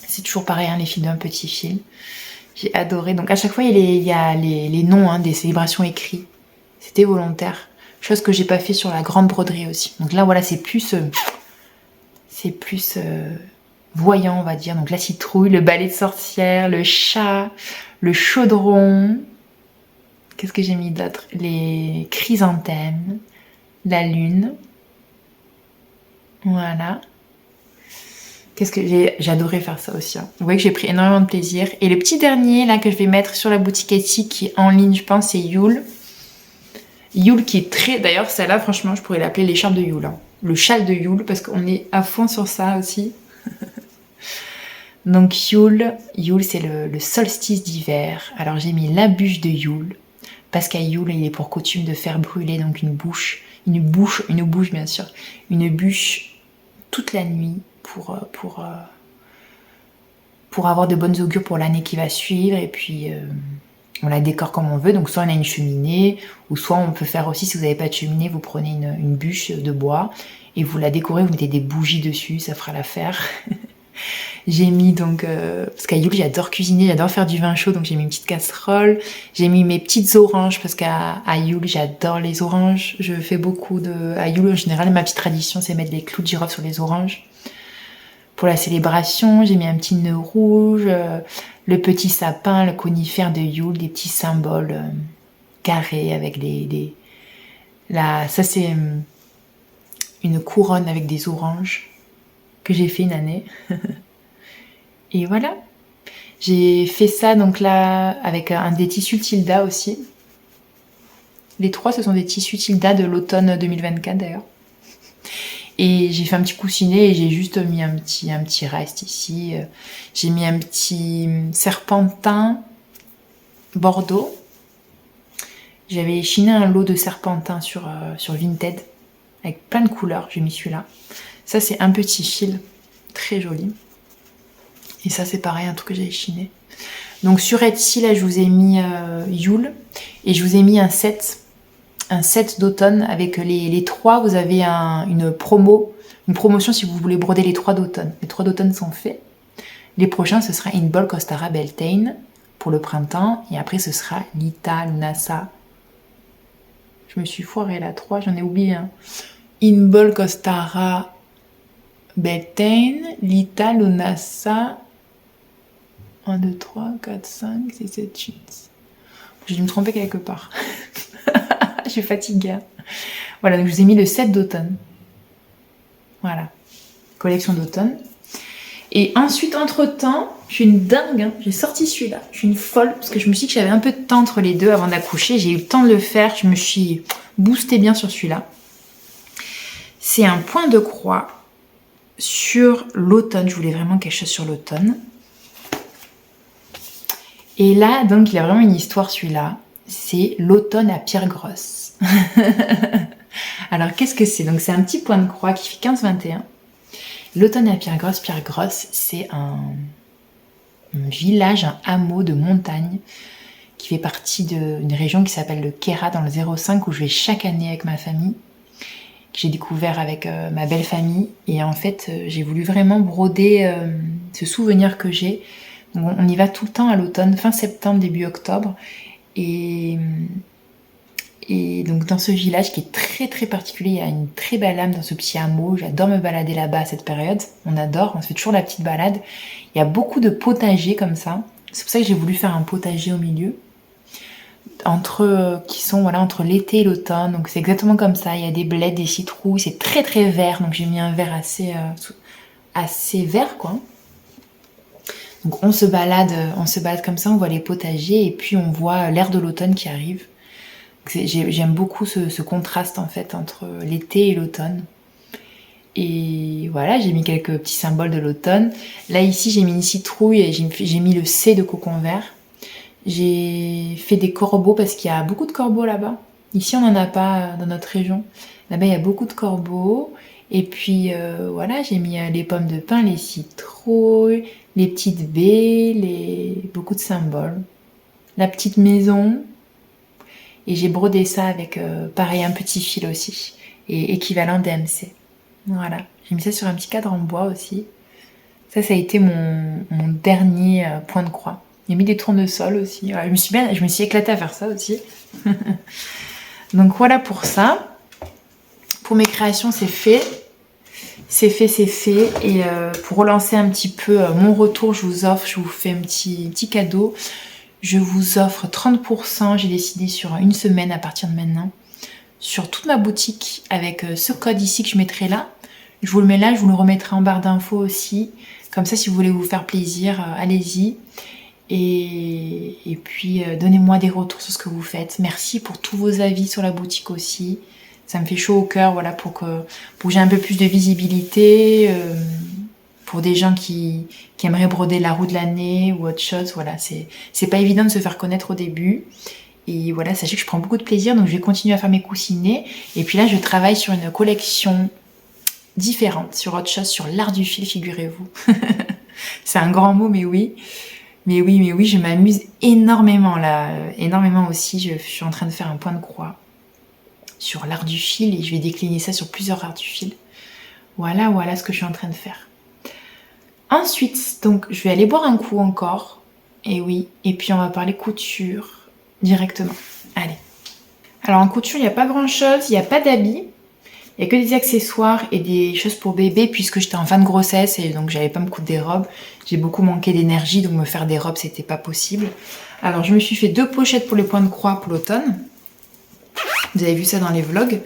c'est toujours pareil, les fils d'un petit fil, j'ai adoré. Donc à chaque fois il y a les noms des célébrations écrits, c'était volontaire, chose que j'ai pas fait sur la grande broderie aussi. Donc là voilà, c'est plus voyant on va dire. Donc la citrouille, le balai de sorcière, le chat, le chaudron, qu'est-ce que j'ai mis d'autre, les chrysanthèmes, la lune. Voilà. Qu'est-ce que j'ai adoré faire ça aussi. Vous voyez que j'ai pris énormément de plaisir. Et le petit dernier là que je vais mettre sur la boutique Etsy qui est en ligne, je pense, c'est Yule. Yule qui est très... D'ailleurs, celle-là, franchement, je pourrais l'appeler l'écharpe de Yule. Le châle de Yule, parce qu'on est à fond sur ça aussi. Donc Yule, c'est le solstice d'hiver. Alors j'ai mis la bûche de Yule, parce qu'à Yule, il est pour coutume de faire brûler donc une bûche bien sûr, une bûche toute la nuit pour avoir de bonnes augures pour l'année qui va suivre. Et puis on la décore comme on veut, donc soit on a une cheminée, ou soit on peut faire aussi, si vous n'avez pas de cheminée, vous prenez une bûche de bois et vous la décorez, vous mettez des bougies dessus, ça fera l'affaire. J'ai mis donc, parce qu'à Yule j'adore cuisiner, j'adore faire du vin chaud, donc j'ai mis une petite casserole. J'ai mis mes petites oranges, parce qu'à Yule j'adore les oranges. Je fais beaucoup à Yule en général, ma petite tradition c'est mettre des clous de girofle sur les oranges. Pour la célébration, j'ai mis un petit nœud rouge, le petit sapin, le conifère de Yule, des petits symboles carrés avec ça c'est une couronne avec des oranges que j'ai fait une année. Et voilà, j'ai fait ça donc là avec des tissus Tilda aussi. Les 3 ce sont des tissus Tilda de l'automne 2024 d'ailleurs. Et j'ai fait un petit coussinet et j'ai juste mis un petit reste ici. J'ai mis un petit serpentin bordeaux. J'avais chiné un lot de serpentin sur Vinted avec plein de couleurs, j'ai mis celui-là. Ça c'est un petit fil très joli. Et ça c'est pareil, un truc que j'avais chiné. Donc sur Etsy là je vous ai mis Yule et je vous ai mis un set d'automne avec les 3. Vous avez une promotion si vous voulez broder les 3 d'automne. Les 3 d'automne sont faits. Les prochains ce sera Inbol Costara Beltane pour le printemps et après ce sera Lita Lunasa. Je me suis foirée là, 3, j'en ai oublié un. Inbol Costara Beltane, Lita Lunasa 1, 2, 3, 4, 5, 6, 7, 8. J'ai dû me tromper quelque part. Je suis fatiguée. Voilà, donc je vous ai mis le set d'automne. Voilà, collection d'automne. Et ensuite, entre-temps, je suis une dingue, hein. J'ai sorti celui-là. Je suis une folle, parce que je me suis dit que j'avais un peu de temps entre les deux avant d'accoucher. J'ai eu le temps de le faire, je me suis boostée bien sur celui-là. C'est un point de croix sur l'automne. Je voulais vraiment quelque chose sur l'automne. Et là, donc, il a vraiment une histoire, celui-là. C'est l'automne à pierre grosse. Alors, qu'est-ce que c'est? Donc, c'est un petit point de croix qui fait 15-21. L'automne à pierre grosse, c'est un village, un hameau de montagne qui fait partie d'une région qui s'appelle le Kera dans le 05 où je vais chaque année avec ma famille, que j'ai découvert avec ma belle famille. Et en fait, j'ai voulu vraiment broder ce souvenir que j'ai. Donc, on y va tout le temps à l'automne, fin septembre, début octobre. Et donc dans ce village qui est très très particulier, il y a une très belle âme dans ce petit hameau. J'adore me balader là-bas à cette période. On adore, on se fait toujours la petite balade. Il y a beaucoup de potagers comme ça. C'est pour ça que j'ai voulu faire un potager au milieu. Entre l'été et l'automne. Donc c'est exactement comme ça. Il y a des blés, des citrouilles. C'est très très vert. Donc j'ai mis un vert assez vert quoi. Donc on se balade comme ça. On voit les potagers et puis on voit l'air de l'automne qui arrive. J'aime beaucoup ce contraste en fait entre l'été et l'automne. Et voilà, j'ai mis quelques petits symboles de l'automne. Là ici j'ai mis une citrouille et j'ai mis le C de cocon vert. J'ai fait des corbeaux parce qu'il y a beaucoup de corbeaux là-bas. Ici on n'en a pas dans notre région. Là-bas il y a beaucoup de corbeaux. Et puis voilà, j'ai mis les pommes de pin, les citrouilles, les petites baies, beaucoup de symboles. La petite maison. Et j'ai brodé ça avec, pareil, un petit fil aussi. Et équivalent DMC. Voilà. J'ai mis ça sur un petit cadre en bois aussi. Ça a été mon dernier point de croix. J'ai mis des tournesols aussi. Ouais, je me suis éclatée à faire ça aussi. Donc voilà pour ça. Pour mes créations, c'est fait. C'est fait. Et pour relancer un petit peu mon retour, je vous fais un petit cadeau. Je vous offre 30%, j'ai décidé sur une semaine à partir de maintenant, sur toute ma boutique avec ce code ici que je mettrai là. Je vous le mets là, je vous le remettrai en barre d'infos aussi. Comme ça, si vous voulez vous faire plaisir, allez-y. Et puis, donnez-moi des retours sur ce que vous faites. Merci pour tous vos avis sur la boutique aussi. Ça me fait chaud au cœur, voilà, pour que j'ai un peu plus de visibilité. Pour des gens qui aimeraient broder la roue de l'année ou autre chose, voilà, c'est pas évident de se faire connaître au début. Et voilà, sachez que je prends beaucoup de plaisir, donc je vais continuer à faire mes coussinets. Et puis là, je travaille sur une collection différente, sur autre chose, sur l'art du fil, figurez-vous. C'est un grand mot, mais oui. Mais oui, je m'amuse énormément là, énormément aussi. Je suis en train de faire un point de croix sur l'art du fil et je vais décliner ça sur plusieurs arts du fil. Voilà ce que je suis en train de faire. Ensuite, donc, je vais aller boire un coup encore. Et oui, et puis on va parler couture directement. Allez. Alors en couture, il n'y a pas grand-chose, il n'y a pas d'habits. Il n'y a que des accessoires et des choses pour bébé puisque j'étais en fin de grossesse et donc j'allais pas me coudre des robes. J'ai beaucoup manqué d'énergie, donc me faire des robes, c'était pas possible. Alors je me suis fait 2 pochettes pour les points de croix pour l'automne. Vous avez vu ça dans les vlogs.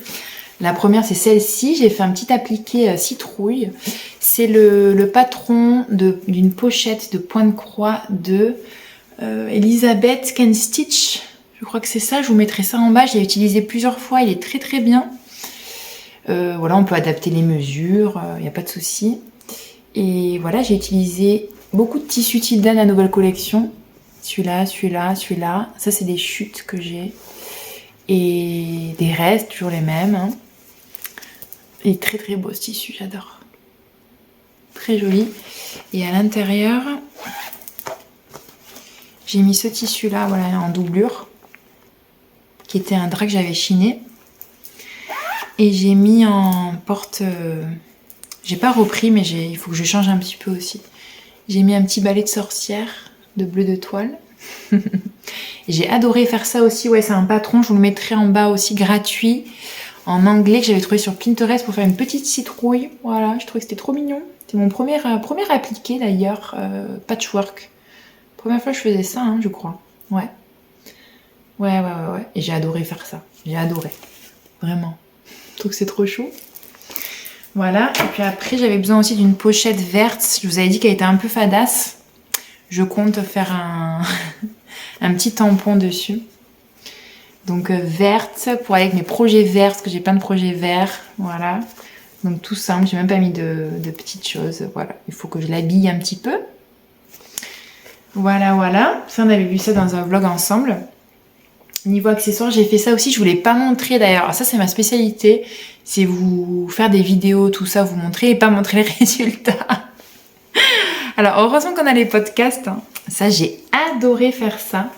La première, c'est celle-ci. J'ai fait un petit appliqué citrouille. C'est le patron d'une pochette de point de croix de Elisabeth Can Stitch. Je crois que c'est ça. Je vous mettrai ça en bas. Je l'ai utilisé plusieurs fois. Il est très très bien. Voilà, on peut adapter les mesures. Il n'y a pas de souci. Et voilà, j'ai utilisé beaucoup de tissus Tilda de la nouvelle collection. Celui-là. Ça, c'est des chutes que j'ai. Et des restes, toujours les mêmes. Hein. Il est très très beau ce tissu, j'adore. Très joli. Et à l'intérieur, j'ai mis ce tissu là, voilà, en doublure, qui était un drap que j'avais chiné. Et j'ai mis en porte... j'ai pas repris, mais il faut que je change un petit peu aussi. J'ai mis un petit balai de sorcière de bleu de toile. J'ai adoré faire ça aussi. Ouais, c'est un patron, je vous le mettrai en bas aussi, gratuit. en anglais que j'avais trouvé sur Pinterest pour faire une petite citrouille. Voilà, je trouvais que c'était trop mignon. C'est mon premier appliqué d'ailleurs, patchwork. Première fois que je faisais ça, hein, je crois. Ouais. Ouais. Et j'ai adoré faire ça. J'ai adoré. Vraiment. Je trouve que c'est trop chaud. Voilà. Et puis après, j'avais besoin aussi d'une pochette verte. Je vous avais dit qu'elle était un peu fadasse. Je compte faire un petit tampon dessus. Donc verte pour aller avec mes projets verts, parce que j'ai plein de projets verts. Voilà. Donc tout simple, j'ai même pas mis de petites choses. Voilà. Il faut que je l'habille un petit peu. Voilà. Ça, on avait vu ça dans un vlog ensemble. Niveau accessoires, j'ai fait ça aussi. Je voulais pas montrer d'ailleurs. Alors ça, c'est ma spécialité. C'est vous faire des vidéos, tout ça, vous montrer et pas montrer les résultats. Alors, heureusement qu'on a les podcasts. Hein. Ça, j'ai adoré faire ça.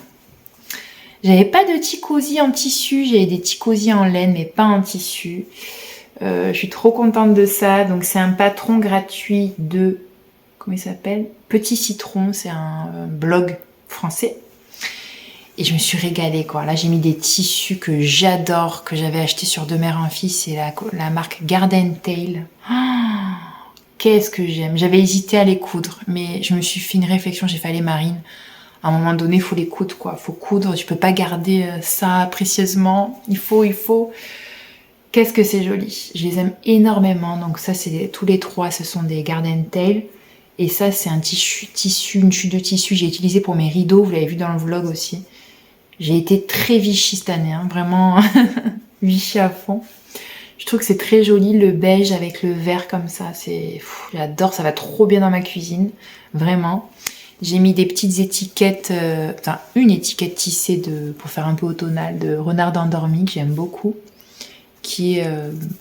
J'avais pas de ticosi en tissu. J'avais des ticosis en laine, mais pas en tissu. Je suis trop contente de ça. Donc, c'est un patron gratuit de... Comment il s'appelle ? Petit Citron. C'est un blog français. Et je me suis régalée, quoi. Là, j'ai mis des tissus que j'adore, que j'avais acheté sur De Mère en Fille. C'est la marque Garden Tale. Oh, qu'est-ce que j'aime. J'avais hésité à les coudre, mais je me suis fait une réflexion. J'ai fait aller Marine. À un moment donné, il faut les coudre, quoi. Il faut coudre. Tu peux pas garder ça précieusement. Il faut. Qu'est-ce que c'est joli. Je les aime énormément. Donc ça, c'est tous les trois, ce sont des Garden Tale. Et ça, c'est un tissu, une chute de tissu. J'ai utilisé pour mes rideaux. Vous l'avez vu dans le vlog aussi. J'ai été très Vichy cette année, hein, vraiment Vichy à fond. Je trouve que c'est très joli, le beige avec le vert comme ça. J'adore, ça va trop bien dans ma cuisine, vraiment. J'ai mis des petites étiquettes, une étiquette tissée pour faire un peu automnal de renard endormi que j'aime beaucoup, qui est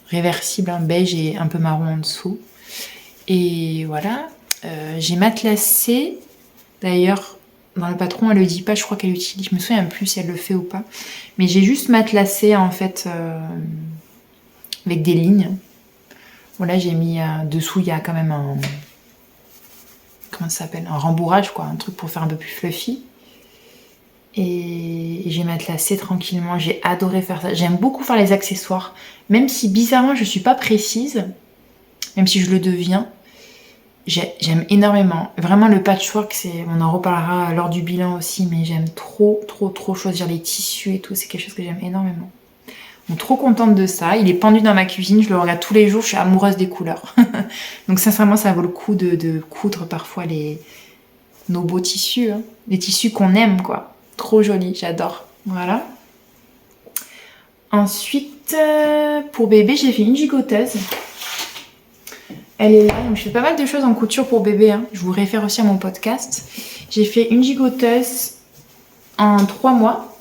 réversible, hein, beige et un peu marron en dessous. Et voilà, j'ai matelassé, d'ailleurs. Dans le patron, elle le dit pas, je crois qu'elle utilise. Je me souviens plus si elle le fait ou pas. Mais j'ai juste matelassé en fait avec des lignes. Voilà, j'ai mis dessous, il y a quand même un... Comment ça s'appelle ? Un rembourrage, quoi. Un truc pour faire un peu plus fluffy. Et j'ai matelassé tranquillement. J'ai adoré faire ça. J'aime beaucoup faire les accessoires. Même si bizarrement, je suis pas précise. Même si je le deviens. J'aime énormément. Vraiment, le patchwork, on en reparlera lors du bilan aussi, mais j'aime trop choisir les tissus et tout. C'est quelque chose que j'aime énormément. Donc, trop contente de ça. Il est pendu dans ma cuisine. Je le regarde tous les jours. Je suis amoureuse des couleurs. Donc, sincèrement, ça vaut le coup de coudre parfois nos beaux tissus. Hein. Les tissus qu'on aime, quoi. Trop jolis. J'adore. Voilà. Ensuite, pour bébé, j'ai fait une gigoteuse. Elle est là, donc je fais pas mal de choses en couture pour bébé, hein. Je vous réfère aussi à mon podcast. J'ai fait une gigoteuse en 3 mois,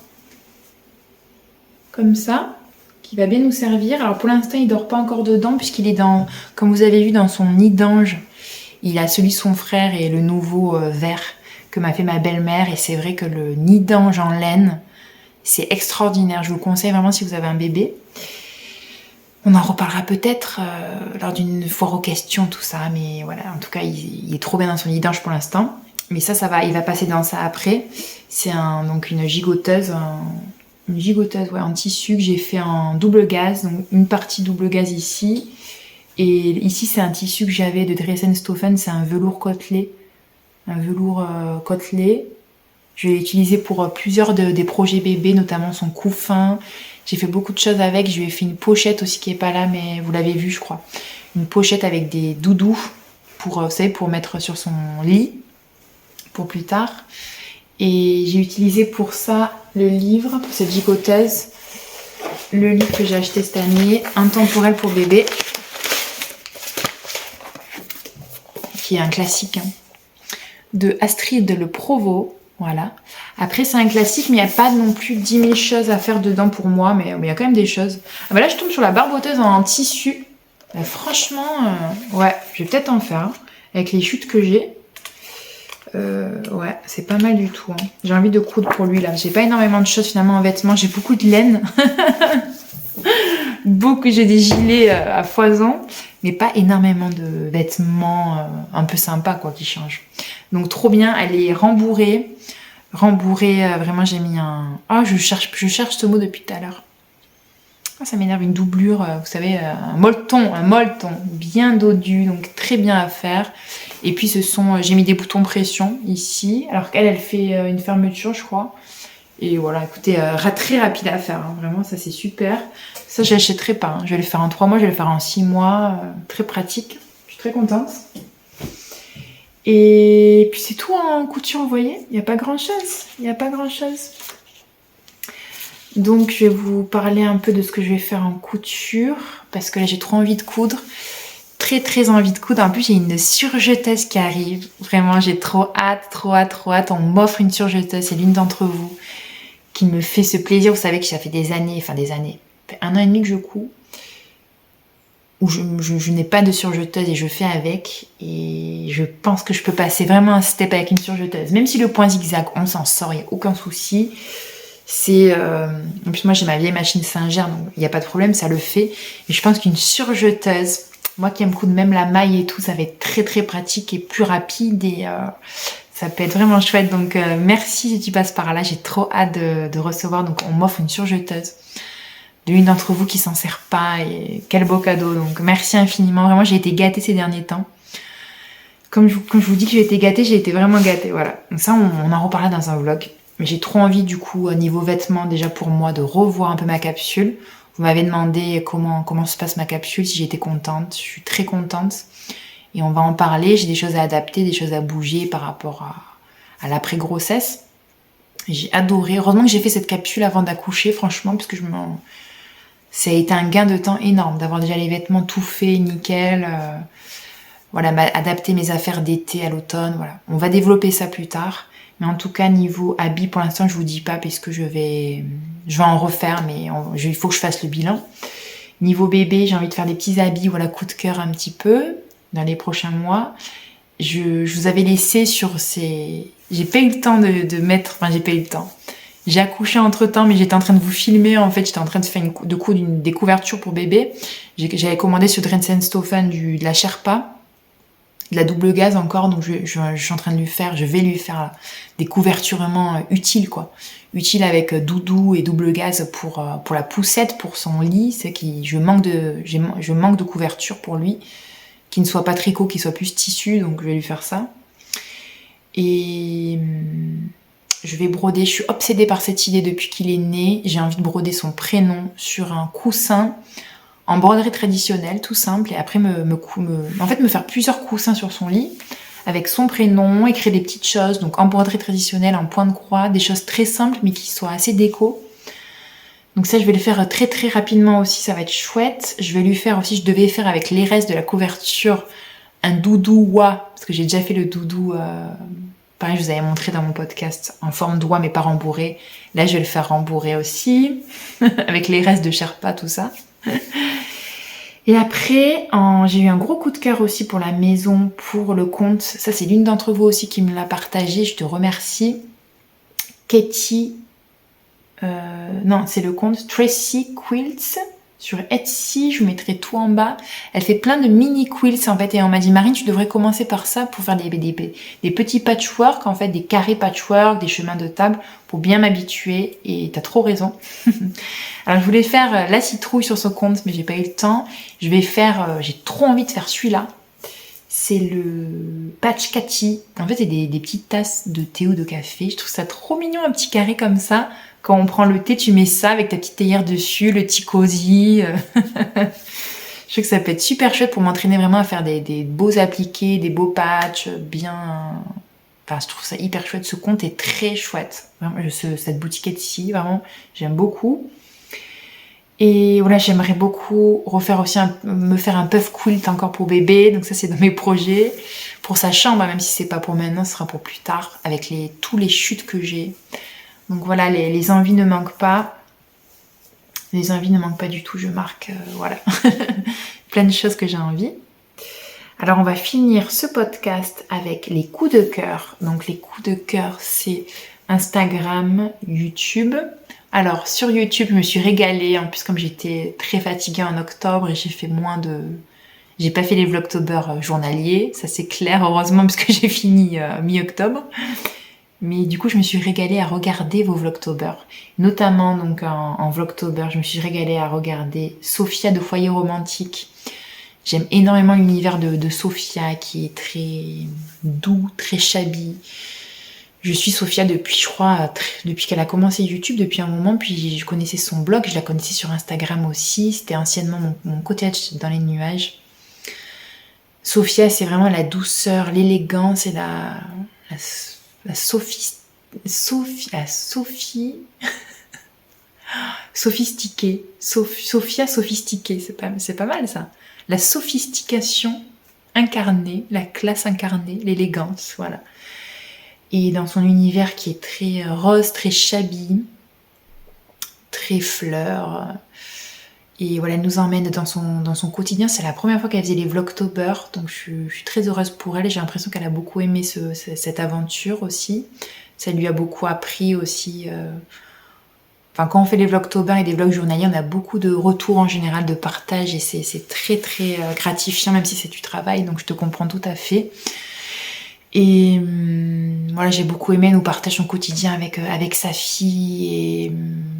comme ça, qui va bien nous servir. Alors pour l'instant, il dort pas encore dedans, puisqu'il est comme vous avez vu, dans son nid d'ange. Il a celui de son frère et le nouveau vert que m'a fait ma belle-mère. Et c'est vrai que le nid d'ange en laine, c'est extraordinaire. Je vous le conseille vraiment si vous avez un bébé. On en reparlera peut-être lors d'une foire aux questions, tout ça. Mais voilà, en tout cas, il est trop bien dans son nid d'ange pour l'instant. Mais ça va, il va passer dans ça après. C'est donc une gigoteuse, en tissu que j'ai fait en double gaze. Donc une partie double gaze ici. Et ici, c'est un tissu que j'avais de Dresden-Stoffen. C'est un velours côtelé. Je l'ai utilisé pour plusieurs des projets bébés, notamment son couffin. J'ai fait beaucoup de choses avec. Je lui ai fait une pochette aussi qui est pas là, mais vous l'avez vu, je crois. Une pochette avec des doudous pour mettre sur son lit pour plus tard. Et j'ai utilisé pour ça le livre, pour cette gigoteuse, le livre que j'ai acheté cette année, Intemporel pour bébé, qui est un classique, hein, de Astrid Le Provost. Voilà. Après, c'est un classique, mais il n'y a pas non plus 10 000 choses à faire dedans pour moi, mais il y a quand même des choses. Ah bah là, je tombe sur la barboteuse en tissu. Bah, franchement, ouais, je vais peut-être en faire, hein, avec les chutes que j'ai. Ouais, c'est pas mal du tout. Hein. J'ai envie de coudre pour lui, là. J'ai pas énormément de choses, finalement, en vêtements. J'ai beaucoup de laine. J'ai des gilets à foison, mais pas énormément de vêtements un peu sympas, quoi, qui changent. Donc, trop bien. Elle est rembourrée. Vraiment, j'ai mis un... Ah, je cherche ce mot depuis tout à l'heure. Ça m'énerve, une doublure, vous savez, un molleton bien dodu, donc très bien à faire. Et puis j'ai mis des boutons pression ici, alors qu'elle fait une fermeture, je crois. Et voilà, écoutez, très rapide à faire, hein. Vraiment, ça c'est super. Ça, je l'achèterai pas, hein. Je vais le faire en 3 mois, je vais le faire en 6 mois. Très pratique, je suis très contente. Et puis c'est tout en couture, vous voyez, il n'y a pas grand chose. Donc je vais vous parler un peu de ce que je vais faire en couture, parce que là j'ai trop envie de coudre. Très envie de coudre. En plus j'ai une surjeteuse qui arrive. Vraiment j'ai trop hâte. On m'offre une surjeteuse, c'est l'une d'entre vous qui me fait ce plaisir. Vous savez que ça fait des années, ça fait 1 an et demi que je couds, où je n'ai pas de surjeteuse et je fais avec. Et je pense que je peux passer vraiment un step avec une surjeteuse. Même si le point zigzag, on s'en sort, il n'y a aucun souci. En plus moi j'ai ma vieille machine Singer, donc il n'y a pas de problème, ça le fait. Et je pense qu'une surjeteuse, moi qui aime coudre même la maille et tout, ça va être très pratique et plus rapide, et ça peut être vraiment chouette. Donc merci si tu passes par là, j'ai trop hâte de recevoir. Donc on m'offre une surjeteuse de l'une d'entre vous qui s'en sert pas, et quel beau cadeau. Donc merci infiniment, vraiment j'ai été gâtée ces derniers temps. Comme je vous dis que j'ai été gâtée, j'ai été vraiment gâtée, voilà. Donc ça on en reparlera dans un vlog. Mais j'ai trop envie du coup, au niveau vêtements, déjà pour moi, de revoir un peu ma capsule. Vous m'avez demandé comment se passe ma capsule, si j'étais contente. Je suis très contente. Et on va en parler. J'ai des choses à adapter, des choses à bouger par rapport à l'après-grossesse. J'ai adoré. Heureusement que j'ai fait cette capsule avant d'accoucher, franchement, parce que ça a été un gain de temps énorme d'avoir déjà les vêtements tout faits, nickel. Voilà, adapter mes affaires d'été à l'automne. Voilà, on va développer ça plus tard. Mais en tout cas, niveau habits, pour l'instant, je vous dis pas, parce que je vais en refaire, mais il faut que je fasse le bilan. Niveau bébé, j'ai envie de faire des petits habits, voilà, coup de cœur un petit peu, dans les prochains mois. Je vous avais laissé sur ces... J'ai pas eu le temps de mettre... Enfin, j'ai pas eu le temps. J'ai accouché entre-temps, mais j'étais en train de vous filmer. En fait, j'étais en train de faire des couvertures pour bébé. J'avais commandé sur Dresden-Stoffen de la Sherpa, de la double gaze encore, donc je suis en train de je vais lui faire des couvertures vraiment utiles, quoi. Utiles avec doudou et double gaze pour la poussette, pour son lit. Je manque de couverture pour lui, qui ne soit pas tricot, qui soit plus tissu, donc je vais lui faire ça. Et je vais broder, je suis obsédée par cette idée depuis qu'il est né. J'ai envie de broder son prénom sur un coussin, en broderie traditionnelle, tout simple, et après me faire plusieurs coussins sur son lit, avec son prénom, écrire des petites choses, donc en broderie traditionnelle, en point de croix, des choses très simples, mais qui soient assez déco. Donc ça, je vais le faire très rapidement aussi, ça va être chouette. Je vais lui faire aussi, je devais faire avec les restes de la couverture, un doudou oie, parce que j'ai déjà fait le doudou, pareil, je vous avais montré dans mon podcast, en forme d'oie, mais pas rembourré. Là, je vais le faire rembourrer aussi, avec les restes de Sherpa, tout ça. Et après, j'ai eu un gros coup de cœur aussi pour la maison, pour le compte. Ça, c'est l'une d'entre vous aussi qui me l'a partagé. Je te remercie. Katie, non, c'est le compte Tracy Quilts sur Etsy. Je vous mettrai tout en bas. Elle fait plein de mini quilts en fait. Et on m'a dit, Marine, tu devrais commencer par ça pour faire des petits patchwork, en fait, des carrés patchwork, des chemins de table, pour bien m'habituer. Et t'as trop raison. Alors je voulais faire la citrouille sur ce compte, mais j'ai pas eu le temps. J'ai trop envie de faire celui-là. C'est le patch Cathy. En fait, c'est des petites tasses de thé ou de café. Je trouve ça trop mignon, un petit carré comme ça. Quand on prend le thé, tu mets ça avec ta petite théière dessus, le petit cosy. Je trouve que ça peut être super chouette pour m'entraîner vraiment à faire des beaux appliqués, des beaux patchs, bien... Enfin, je trouve ça hyper chouette. Ce compte est très chouette. Vraiment, cette boutique Etsy, vraiment, j'aime beaucoup. Et voilà, j'aimerais beaucoup refaire aussi me faire un puff quilt encore pour bébé. Donc ça, c'est dans mes projets. Pour sa chambre, même si c'est pas pour maintenant, ce sera pour plus tard, avec tous les chutes que j'ai. Donc voilà, les envies ne manquent pas. Les envies ne manquent pas du tout, je marque, voilà. Plein de choses que j'ai envie. Alors on va finir ce podcast avec les coups de cœur. Donc les coups de cœur, c'est Instagram, YouTube. Alors sur YouTube, je me suis régalée. En plus, comme j'étais très fatiguée en octobre et j'ai pas fait les vlogtober journaliers, ça c'est clair, heureusement, parce que j'ai fini mi-octobre. Mais du coup, je me suis régalée à regarder vos Vlogtober. Notamment, donc, en Vlogtober, je me suis régalée à regarder Sophia de Foyer Romantique. J'aime énormément l'univers de Sophia, qui est très doux, très shabby. Je suis Sophia depuis, je crois, depuis qu'elle a commencé YouTube, depuis un moment. Puis je connaissais son blog, je la connaissais sur Instagram aussi. C'était anciennement mon cottage dans les nuages. Sophia, c'est vraiment la douceur, l'élégance et la sophistiquée. Sophia sophistiquée, c'est pas mal ça. La sophistication incarnée, la classe incarnée, l'élégance, voilà. Et dans son univers qui est très rose, très shabby, très fleur. Et voilà, elle nous emmène dans son quotidien. C'est la première fois qu'elle faisait les Vlogtober, donc je suis très heureuse pour elle. J'ai l'impression qu'elle a beaucoup aimé cette aventure aussi. Ça lui a beaucoup appris aussi. Enfin, quand on fait les Vlogtober et des vlogs journaliers, on a beaucoup de retours en général, de partage, et c'est très très gratifiant, même si c'est du travail, donc je te comprends tout à fait. Et voilà, j'ai beaucoup aimé, elle nous partage son quotidien avec sa fille et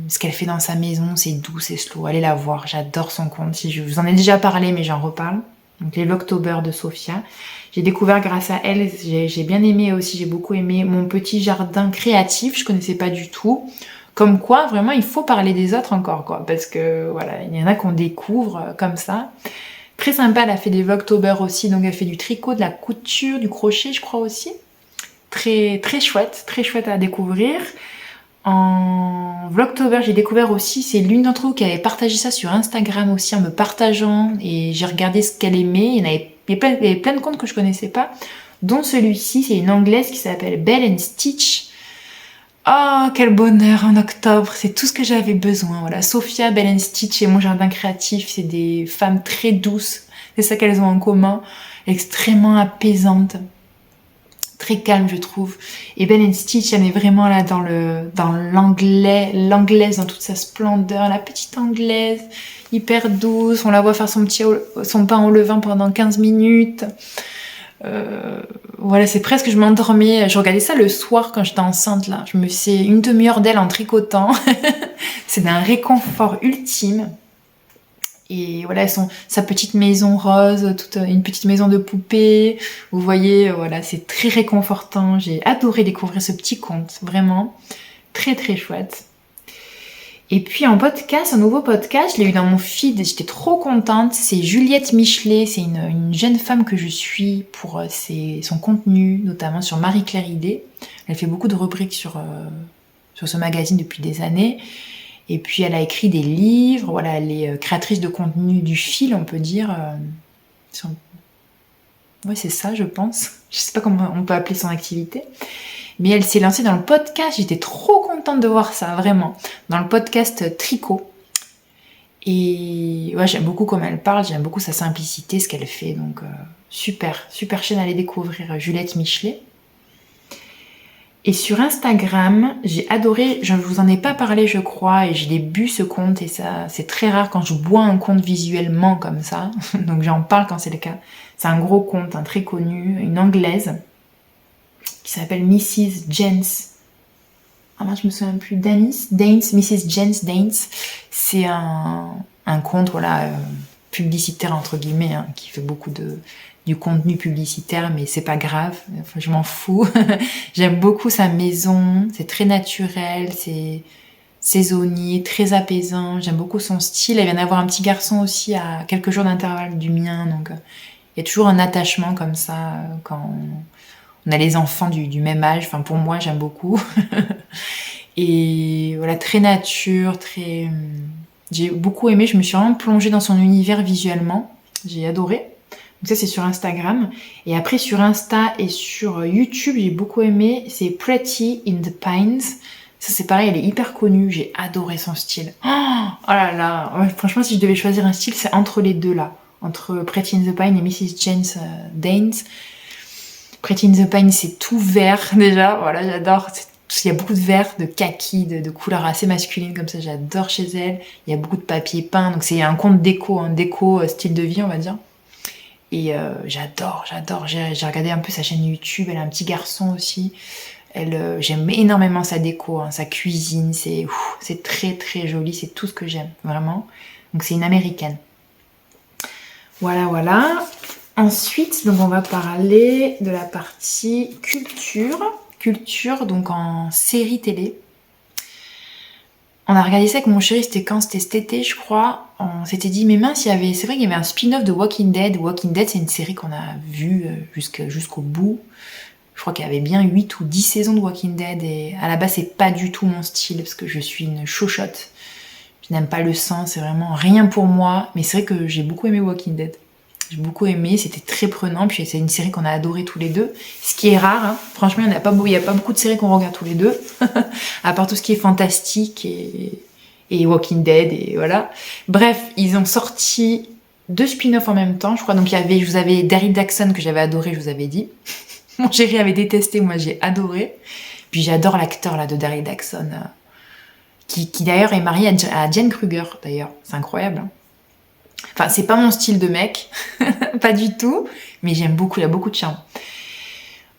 ce qu'elle fait dans sa maison, c'est doux, c'est slow. Allez la voir, j'adore son compte. Je vous en ai déjà parlé, mais j'en reparle. Donc les Vlogtober de Sophia. J'ai découvert grâce à elle, j'ai bien aimé aussi, j'ai beaucoup aimé mon petit jardin créatif, je connaissais pas du tout. Comme quoi, vraiment, il faut parler des autres encore, quoi. Parce que voilà, il y en a qu'on découvre comme ça. Très sympa, elle a fait des Vlogtober aussi, donc elle fait du tricot, de la couture, du crochet, je crois aussi. Très chouette à découvrir. En Vlogtober, j'ai découvert aussi, c'est l'une d'entre vous qui avait partagé ça sur Instagram aussi en me partageant, et j'ai regardé ce qu'elle aimait. Il y avait plein de comptes que je connaissais pas, dont celui-ci, c'est une anglaise qui s'appelle Belle and Stitch. Oh, quel bonheur en octobre, c'est tout ce que j'avais besoin. Voilà, Sophia, Belle and Stitch et mon jardin créatif, c'est des femmes très douces. C'est ça qu'elles ont en commun, extrêmement apaisantes, très calmes, je trouve. Et Belle and Stitch, elle est vraiment là dans l'anglaise dans toute sa splendeur, la petite anglaise, hyper douce. On la voit faire son pain au levain pendant 15 minutes. Voilà, c'est presque, je m'endormais, je regardais ça le soir quand j'étais enceinte là, je me faisais une demi-heure d'elle en tricotant. C'est d'un réconfort ultime. Et voilà, sa petite maison rose, une petite maison de poupée, vous voyez, voilà, c'est très réconfortant. J'ai adoré découvrir ce petit conte, vraiment très très chouette. Et puis en podcast, un nouveau podcast, je l'ai eu dans mon feed, j'étais trop contente, c'est Juliette Michelet, c'est une jeune femme que je suis pour son contenu, notamment sur Marie-Claire Idée. Elle fait beaucoup de rubriques sur ce magazine depuis des années. Et puis elle a écrit des livres, voilà, elle est créatrice de contenu du fil, on peut dire. Ouais, c'est ça, je pense. Je sais pas comment on peut appeler son activité. Mais elle s'est lancée dans le podcast, j'étais trop contente de voir ça, vraiment. Dans le podcast Tricot. Et ouais, j'aime beaucoup comment elle parle, j'aime beaucoup sa simplicité, ce qu'elle fait. Donc super chaîne à aller découvrir, Juliette Michelet. Et sur Instagram, j'ai adoré, je ne vous en ai pas parlé je crois, et je l'ai bu ce compte, et ça c'est très rare quand je bois un compte visuellement comme ça, donc j'en parle quand c'est le cas. C'est un gros compte, un très connu, une anglaise, qui s'appelle Mrs. Jens. Ah moi je me souviens plus, Mrs. Jens Daines. C'est un compte, voilà, publicitaire entre guillemets, hein, qui fait beaucoup du contenu publicitaire, mais c'est pas grave, enfin, je m'en fous. J'aime beaucoup sa maison, c'est très naturel, c'est saisonnier, très apaisant, j'aime beaucoup son style. Elle vient d'avoir un petit garçon aussi à quelques jours d'intervalle du mien, donc il y a toujours un attachement comme ça quand on a les enfants du même âge. Enfin pour moi j'aime beaucoup. Et voilà, très nature, j'ai beaucoup aimé, je me suis vraiment plongée dans son univers visuellement, j'ai adoré. Donc ça c'est sur Instagram. Et après sur Insta et sur YouTube, j'ai beaucoup aimé, c'est Pretty in the Pines. Ça c'est pareil, elle est hyper connue, j'ai adoré son style. Oh là là, ouais, franchement si je devais choisir un style, c'est entre les deux là. Entre Pretty in the Pines et Mrs. Jens Daines. Pretty in the Pines c'est tout vert déjà, voilà j'adore. Il y a beaucoup de vert, de kaki, de couleurs assez masculines comme ça, j'adore chez elle. Il y a beaucoup de papier peint, donc c'est un compte déco, style de vie on va dire. Et j'adore. J'ai regardé un peu sa chaîne YouTube. Elle a un petit garçon aussi. J'aime énormément sa déco, hein, sa cuisine, c'est très très joli, c'est tout ce que j'aime, vraiment. Donc c'est une américaine. Voilà. Ensuite, donc on va parler de la partie culture. Culture, donc en série télé. On a regardé ça avec mon chéri, c'était quand? C'était cet été, je crois. On s'était dit, mais mince, c'est vrai qu'il y avait un spin-off de Walking Dead. Walking Dead, c'est une série qu'on a vue jusqu'au bout. Je crois qu'il y avait bien 8 ou 10 saisons de Walking Dead. Et à la base, c'est pas du tout mon style, parce que je suis une chochotte. Je n'aime pas le sang, c'est vraiment rien pour moi. Mais c'est vrai que j'ai beaucoup aimé Walking Dead. J'ai beaucoup aimé, c'était très prenant, puis c'est une série qu'on a adorée tous les deux, ce qui est rare, hein. Franchement, il n'y a pas beaucoup de séries qu'on regarde tous les deux, à part tout ce qui est fantastique et Walking Dead, et voilà. Bref, ils ont sorti 2 spin-offs en même temps, je crois, donc je vous avais Daryl Dixon que j'avais adoré, je vous avais dit. Mon chéri avait détesté, moi j'ai adoré. Puis j'adore l'acteur là de Daryl Dixon, qui d'ailleurs est marié à Jen Kruger, d'ailleurs, c'est incroyable, hein. Enfin, c'est pas mon style de mec, pas du tout, mais j'aime beaucoup, il a beaucoup de charme.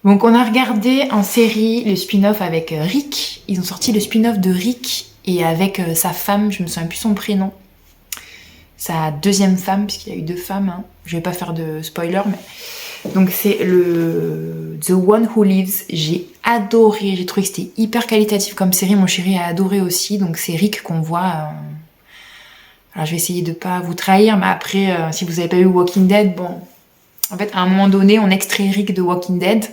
Donc on a regardé en série le spin-off avec Rick, ils ont sorti le spin-off de Rick et avec sa femme, je me souviens plus son prénom, sa deuxième femme, puisqu'il y a eu 2 femmes, hein. Je vais pas faire de spoiler, mais... Donc c'est le The One Who Lives, j'ai adoré, j'ai trouvé que c'était hyper qualitatif comme série, mon chéri a adoré aussi, donc c'est Rick qu'on voit... Alors je vais essayer de pas vous trahir, mais après, si vous avez pas vu Walking Dead, bon, en fait, à un moment donné, on extrait Rick de Walking Dead,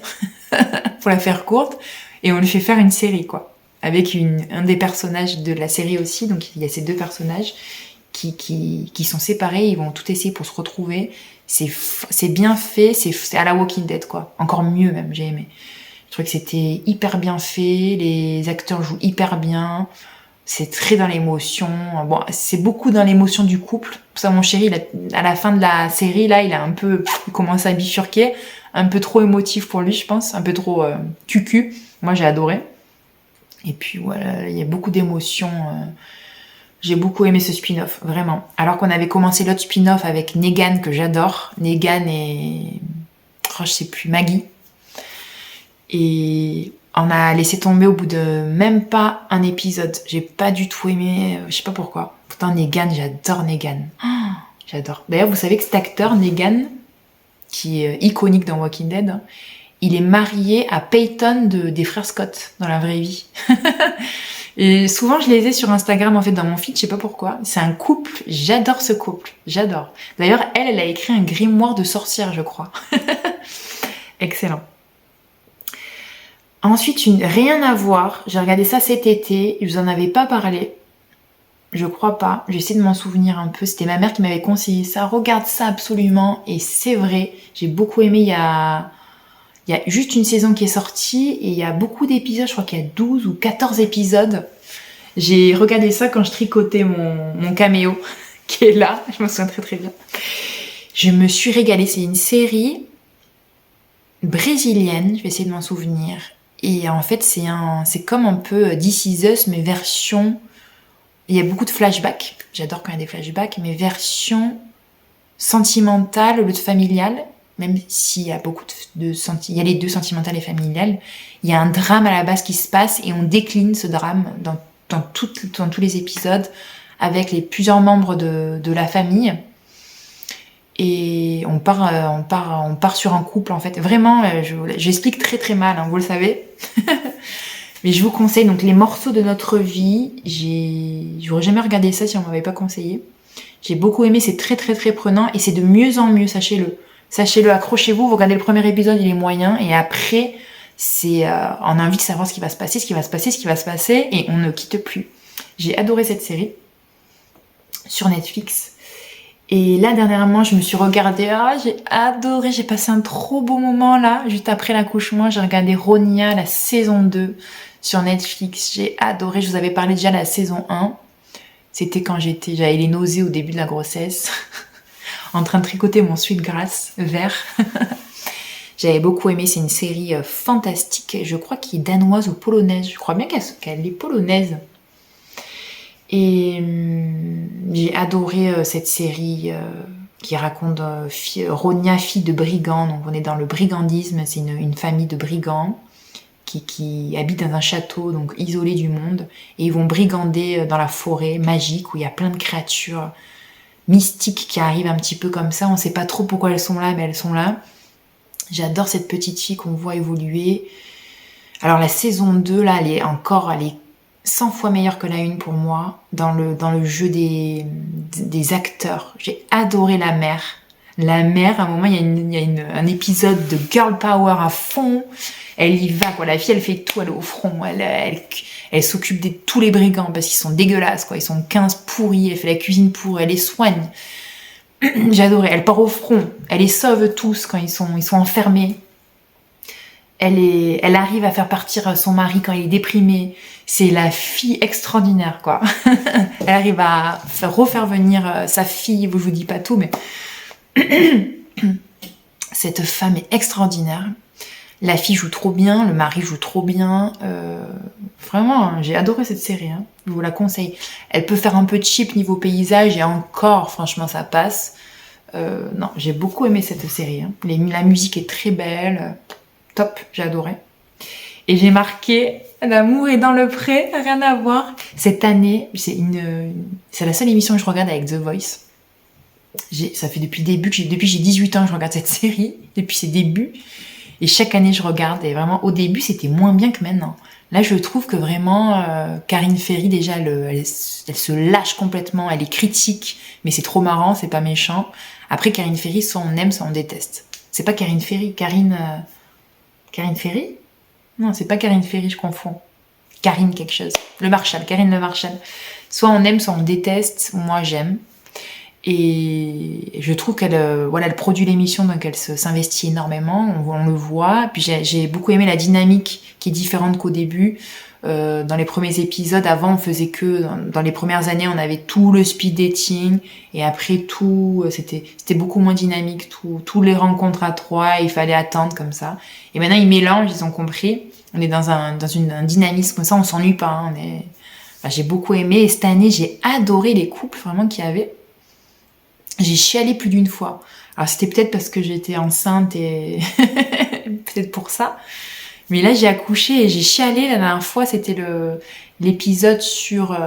pour la faire courte, et on lui fait faire une série, quoi. Avec un des personnages de la série aussi, donc il y a ces 2 personnages qui sont séparés, ils vont tout essayer pour se retrouver. C'est bien fait, c'est à la Walking Dead, quoi. Encore mieux même, j'ai aimé. Je trouvais que c'était hyper bien fait, les acteurs jouent hyper bien. C'est très dans l'émotion. Bon, c'est beaucoup dans l'émotion du couple. Pour ça, mon chéri, à la fin de la série, là, il commence à bifurquer. Un peu trop émotif pour lui, je pense. Un peu trop cucu. Moi, j'ai adoré. Et puis, voilà, il y a beaucoup d'émotions. J'ai beaucoup aimé ce spin-off, vraiment. Alors qu'on avait commencé l'autre spin-off avec Negan, que j'adore. Negan et... je sais plus, Maggie. Et... on a laissé tomber au bout de même pas un épisode. J'ai pas du tout aimé, je sais pas pourquoi. Pourtant Negan, j'adore Negan. Oh, j'adore. D'ailleurs, vous savez que cet acteur Negan, qui est iconique dans Walking Dead, hein, il est marié à Peyton des frères Scott dans la vraie vie. Et souvent, je les ai sur Instagram, en fait, dans mon feed, je sais pas pourquoi. C'est un couple, j'adore ce couple, j'adore. D'ailleurs, elle a écrit un grimoire de sorcière, je crois. Excellent. Ensuite, rien à voir, j'ai regardé ça cet été, je vous en avais pas parlé, je crois pas, j'essaie de m'en souvenir un peu, c'était ma mère qui m'avait conseillé ça, regarde ça absolument, et c'est vrai, j'ai beaucoup aimé, il y a juste une saison qui est sortie, et il y a beaucoup d'épisodes, je crois qu'il y a 12 ou 14 épisodes, j'ai regardé ça quand je tricotais mon caméo, qui est là, je me souviens très très bien. Je me suis régalée, c'est une série brésilienne, je vais essayer de m'en souvenir. Et en fait, c'est comme un peu This Is Us, mais version... Il y a beaucoup de flashbacks. J'adore quand il y a des flashbacks, mais version sentimentale au lieu de familiale. Même s'il y a beaucoup il y a les 2, sentimentales et familiales. Il y a un drame à la base qui se passe et on décline ce drame dans tous les épisodes avec plusieurs membres de la famille. Et on part sur un couple, en fait. Vraiment, j'explique très très mal, hein, vous le savez. Mais je vous conseille, donc, les morceaux de notre vie. J'aurais jamais regardé ça si on m'avait pas conseillé. J'ai beaucoup aimé, c'est très très très prenant et c'est de mieux en mieux, sachez-le. Sachez-le, accrochez-vous, vous regardez le premier épisode, il est moyen, et après, on a envie de savoir ce qui va se passer, et on ne quitte plus. J'ai adoré cette série sur Netflix. Et là, dernièrement, je me suis regardée, j'ai adoré, j'ai passé un trop beau moment là, juste après l'accouchement, j'ai regardé Ronia, la saison 2 sur Netflix, j'ai adoré, je vous avais parlé déjà de la saison 1, c'était quand j'avais les nausées au début de la grossesse, en train de tricoter mon sweetgrass vert. J'avais beaucoup aimé, c'est une série fantastique, je crois qu'elle est danoise ou polonaise, je crois bien qu'elle est polonaise. Et j'ai adoré cette série qui raconte Ronia, fille de brigand, donc on est dans le brigandisme, c'est une famille de brigands qui habitent dans un château, donc isolé du monde, et ils vont brigander dans la forêt magique où il y a plein de créatures mystiques qui arrivent un petit peu comme ça. On sait pas trop pourquoi elles sont là, mais elles sont là. J'adore cette petite fille qu'on voit évoluer. Alors la saison 2, là, elle est 100 fois meilleure que la 1 pour moi, dans le jeu des acteurs. J'ai adoré la mère. La mère, à un moment, il y a un épisode de girl power à fond. Elle y va, quoi. La fille, elle fait tout, elle est au front. Elle s'occupe de tous les brigands parce qu'ils sont dégueulasses, quoi. Ils sont 15 pourris. Elle fait la cuisine pour eux, elle les soigne. J'adorais. Elle part au front. Elle les sauve tous quand ils sont enfermés. Elle arrive à faire partir son mari quand il est déprimé. C'est la fille extraordinaire, quoi. Elle arrive à refaire venir sa fille. Je vous dis pas tout, mais cette femme est extraordinaire. La fille joue trop bien, le mari joue trop bien. Vraiment, j'ai adoré cette série. Hein. Je vous la conseille. Elle peut faire un peu cheap niveau paysage et encore, franchement, ça passe. Non, j'ai beaucoup aimé cette série. Hein. La musique est très belle. Top, j'ai adoré. Et j'ai marqué L'amour est dans le pré, rien à voir. Cette année, c'est la seule émission que je regarde avec The Voice. Ça fait depuis le début, depuis j'ai 18 ans que je regarde cette série, depuis ses débuts. Et chaque année, je regarde. Et vraiment, au début, c'était moins bien que maintenant. Là, je trouve que vraiment, Karine Ferry, déjà, elle se lâche complètement. Elle est critique, mais c'est trop marrant, c'est pas méchant. Après, Karine Ferry, soit on aime, soit on déteste. C'est pas Karine Ferry, Karine Ferry? Non, c'est pas Karine Ferry, je confonds. Karine quelque chose. Karine Le Marchal. Soit on aime, soit on déteste. Moi, j'aime. Et je trouve qu'elle elle produit l'émission, donc elle s'investit énormément, on le voit. Puis j'ai beaucoup aimé la dynamique qui est différente qu'au début. Dans les premiers épisodes, avant on faisait que, dans les premières années on avait tout le speed dating, et après tout, c'était beaucoup moins dynamique, tous les rencontres à 3, il fallait attendre comme ça. Et maintenant ils mélangent, ils ont compris, on est dans un dynamisme comme ça, on s'ennuie pas. Hein, j'ai beaucoup aimé, et cette année j'ai adoré les couples vraiment qu'il y avait. J'ai chialé plus d'une fois. Alors c'était peut-être parce que j'étais enceinte et peut-être pour ça. Mais là j'ai accouché et j'ai chialé. La dernière fois c'était l'épisode sur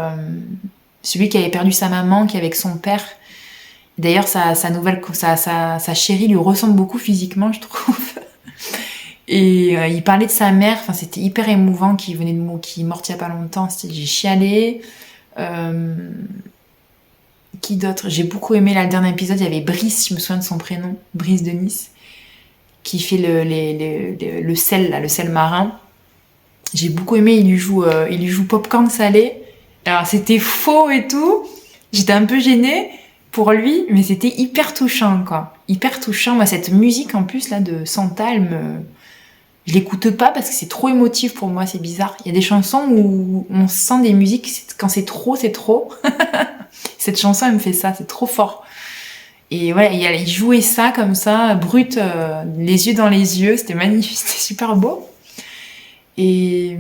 celui qui avait perdu sa maman, qui est avec son père. D'ailleurs sa chérie lui ressemble beaucoup physiquement, je trouve. Et il parlait de sa mère. Enfin c'était hyper émouvant, qui est morte il y a pas longtemps. J'ai chialé. Qui d'autre? J'ai beaucoup aimé le dernier épisode, il y avait Brice, je me souviens de son prénom, Brice de Nice, qui fait le sel marin. J'ai beaucoup aimé, il lui joue popcorn salé. Alors c'était faux et tout, j'étais un peu gênée pour lui, mais c'était hyper touchant, quoi. Hyper touchant. Moi, cette musique en plus là de Santa, je l'écoute pas parce que c'est trop émotif pour moi, c'est bizarre. Il y a des chansons où on sent des musiques, quand c'est trop, c'est trop. Cette chanson, elle me fait ça, c'est trop fort. Et ouais, il jouait ça comme ça, brut, les yeux dans les yeux, c'était magnifique, c'était super beau. Et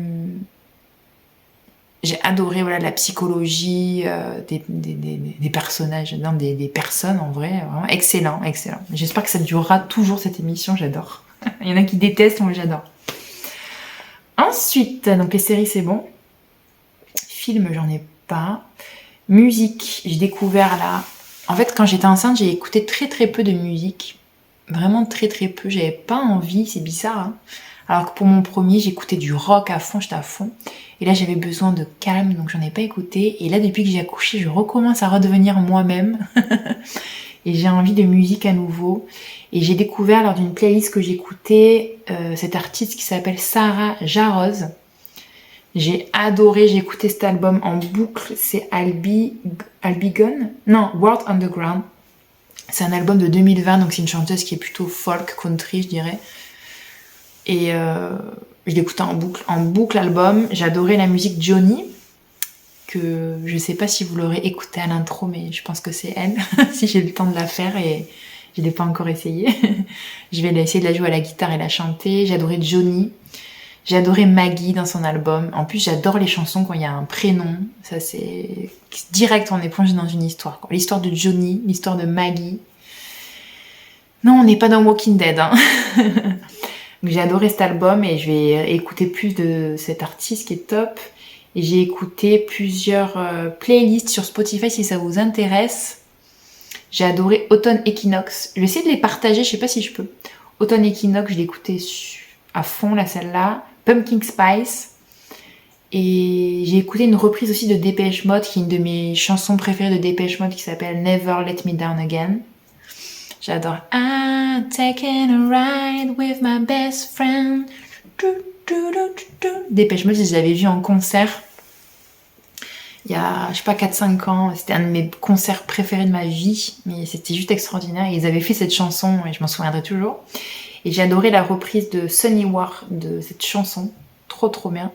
j'ai adoré la psychologie des personnages, non, des personnes en vrai, vraiment excellent. J'espère que ça durera toujours cette émission, j'adore. Il y en a qui détestent, moi j'adore. Ensuite, donc les séries c'est bon. Films, j'en ai pas. Musique, j'ai découvert là. En fait, quand j'étais enceinte, j'ai écouté très très peu de musique. Vraiment très très peu. J'avais pas envie, c'est bizarre. Hein. Alors que pour mon premier, j'écoutais du rock à fond, j'étais à fond. Et là, j'avais besoin de calme, donc j'en ai pas écouté. Et là, depuis que j'ai accouché, je recommence à redevenir moi-même. Et j'ai envie de musique à nouveau. Et j'ai découvert lors d'une playlist que j'écoutais cet artiste qui s'appelle Sarah Jarosz. J'ai adoré, j'ai écouté cet album en boucle. C'est Albigon? Non, World Underground. C'est un album de 2020, donc c'est une chanteuse qui est plutôt folk, country, je dirais. Et je l'écoutais en boucle l'album. J'ai adoré la musique Johnny, que je sais pas si vous l'aurez écouté à l'intro, mais je pense que c'est elle, si j'ai le temps de la faire, et je l'ai pas encore essayé. Je vais essayer de la jouer à la guitare et la chanter. J'ai adoré Johnny. J'ai adoré Maggie dans son album. En plus, j'adore les chansons quand il y a un prénom. Ça, c'est direct, on est plongé dans une histoire, quoi. L'histoire de Johnny, l'histoire de Maggie. Non, on n'est pas dans Walking Dead, hein. Donc, j'ai adoré cet album et je vais écouter plus de cet artiste qui est top. Et j'ai écouté plusieurs playlists sur Spotify si ça vous intéresse. J'ai adoré Autumn Equinox. Je vais essayer de les partager, je sais pas si je peux. Autumn Equinox, je l'ai écouté à fond, là, celle-là. Pumpkin Spice. Et j'ai écouté une reprise aussi de Depeche Mode, qui est une de mes chansons préférées de Depeche Mode, qui s'appelle Never Let Me Down Again. J'adore. I'm taking a ride with my best friend. Depeche Mode, je l'avais vu en concert il y a, je sais pas, 4-5 ans. C'était un de mes concerts préférés de ma vie, mais c'était juste extraordinaire. Ils avaient fait cette chanson et je m'en souviendrai toujours. Et j'ai adoré la reprise de Sunny War de cette chanson. Trop trop bien.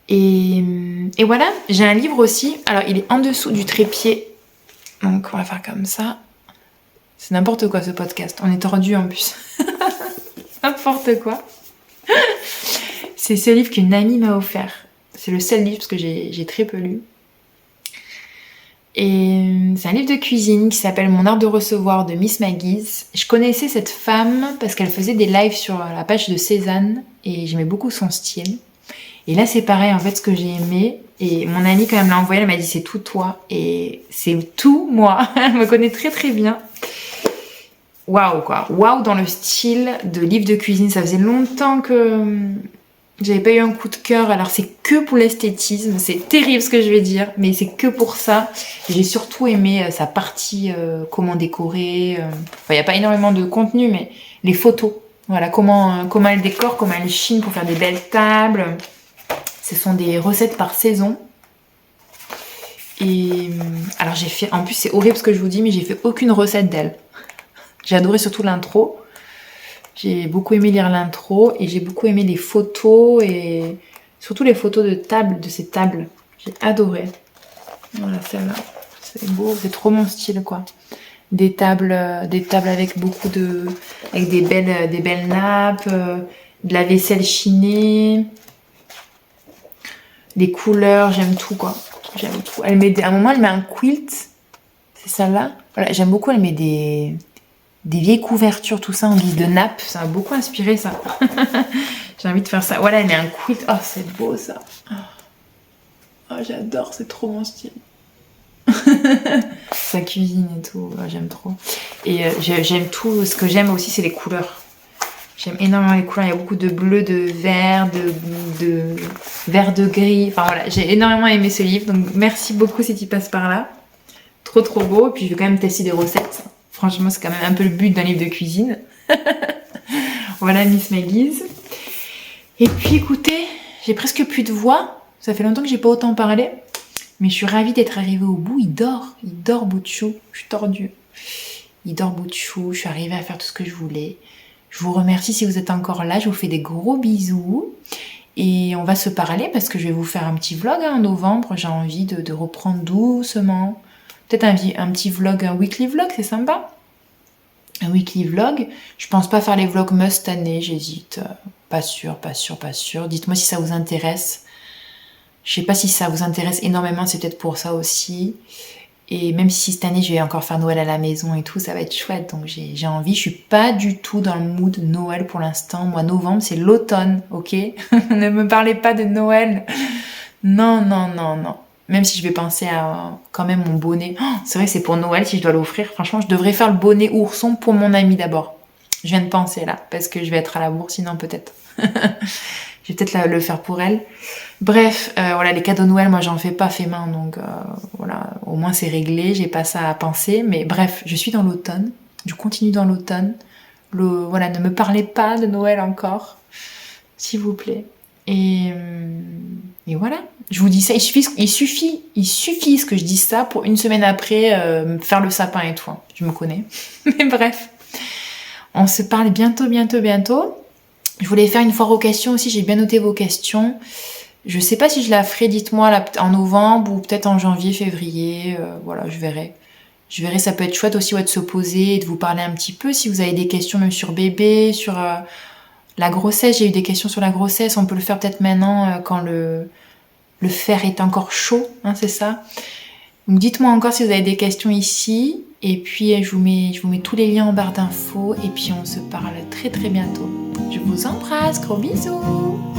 Et voilà, j'ai un livre aussi. Alors, il est en dessous du trépied. Donc, on va faire comme ça. C'est n'importe quoi ce podcast. On est tordu en plus. N'importe quoi. C'est ce livre qu'une amie m'a offert. C'est le seul livre parce que j'ai très peu lu. Et c'est un livre de cuisine qui s'appelle Mon art de recevoir de Miss Maggie's. Je connaissais cette femme parce qu'elle faisait des lives sur la page de Cézanne et j'aimais beaucoup son style. Et là c'est pareil en fait ce que j'ai aimé. Et mon amie quand elle me l'a envoyé, elle m'a dit c'est tout toi. Et c'est tout moi. Elle me connaît très très bien. Waouh quoi. Waouh dans le style de livre de cuisine. Ça faisait longtemps que j'avais pas eu un coup de cœur. Alors c'est que pour l'esthétisme. C'est terrible ce que je vais dire. Mais c'est que pour ça. J'ai surtout aimé sa partie comment décorer. Enfin il n'y a pas énormément de contenu mais les photos. Voilà comment elle décore, comment elle chine pour faire des belles tables. Ce sont des recettes par saison. Et alors j'ai fait, en plus c'est horrible ce que je vous dis, mais j'ai fait aucune recette d'elle. J'ai adoré surtout l'intro. J'ai beaucoup aimé lire l'intro et j'ai beaucoup aimé les photos et surtout les photos de table, de ces tables. J'ai adoré. Voilà celle-là. C'est beau, c'est trop mon style quoi. Des tables avec beaucoup de, avec des belles nappes, de la vaisselle chinée. Les couleurs, j'aime tout quoi. J'aime tout. Elle met à un moment, elle met un quilt. C'est celle-là. Voilà, j'aime beaucoup. Elle met des vieilles couvertures, tout ça en guise de nappe. Ça m'a beaucoup inspiré ça. J'ai envie de faire ça. Voilà, elle met un quilt. Oh, c'est beau ça. Oh, j'adore. C'est trop mon style. Sa cuisine et tout. Oh, j'aime trop. Et j'aime tout. Ce que j'aime aussi, c'est les couleurs. J'aime énormément les couleurs, il y a beaucoup de bleu, de vert, de vert de gris. Enfin voilà, j'ai énormément aimé ce livre, donc merci beaucoup si tu passes par là. Trop trop beau, et puis je vais quand même tester des recettes. Franchement, c'est quand même un peu le but d'un livre de cuisine. Voilà Miss Maggie's. Et puis écoutez, j'ai presque plus de voix. Ça fait longtemps que j'ai pas autant parlé. Mais je suis ravie d'être arrivée au bout. Il dort bout de chou. Je suis tordue. Il dort bout de chou, je suis arrivée à faire tout ce que je voulais. Je vous remercie si vous êtes encore là, je vous fais des gros bisous. Et on va se parler parce que je vais vous faire un petit vlog en novembre. J'ai envie de reprendre doucement. Peut-être un petit vlog, un weekly vlog, c'est sympa. Un weekly vlog. Je pense pas faire les vlogs must cette année, j'hésite. Pas sûr. Dites-moi si ça vous intéresse. Je sais pas si ça vous intéresse énormément, c'est peut-être pour ça aussi. Et même si cette année je vais encore faire Noël à la maison et tout, ça va être chouette. Donc j'ai envie, je suis pas du tout dans le mood Noël pour l'instant. Moi novembre c'est l'automne, ok. Ne me parlez pas de Noël. Non. Même si je vais penser à quand même mon bonnet. Oh, c'est vrai que c'est pour Noël si je dois l'offrir. Franchement je devrais faire le bonnet ourson pour mon ami d'abord. Je viens de penser là, parce que je vais être à la bourse sinon peut-être. Je vais peut-être le faire pour elle. Bref, voilà, les cadeaux Noël, moi j'en fais pas fait main, donc voilà, au moins c'est réglé, j'ai pas ça à penser. Mais bref, je suis dans l'automne, je continue dans l'automne. Voilà, ne me parlez pas de Noël encore, s'il vous plaît. Et voilà, je vous dis ça, il suffit que je dise ça pour une semaine après faire le sapin et tout. Hein. Je me connais. Mais bref, on se parle bientôt. Je voulais faire une foire aux questions aussi, j'ai bien noté vos questions. Je sais pas si je la ferai, dites-moi, là, en novembre ou peut-être en janvier, février. Voilà, je verrai. Ça peut être chouette aussi de se poser et de vous parler un petit peu. Si vous avez des questions même sur bébé, sur la grossesse, j'ai eu des questions sur la grossesse. On peut le faire peut-être maintenant quand le fer est encore chaud, hein, c'est ça. Donc dites-moi encore si vous avez des questions ici. Et puis je vous mets tous les liens en barre d'infos et puis on se parle très très bientôt. Je vous embrasse, gros bisous.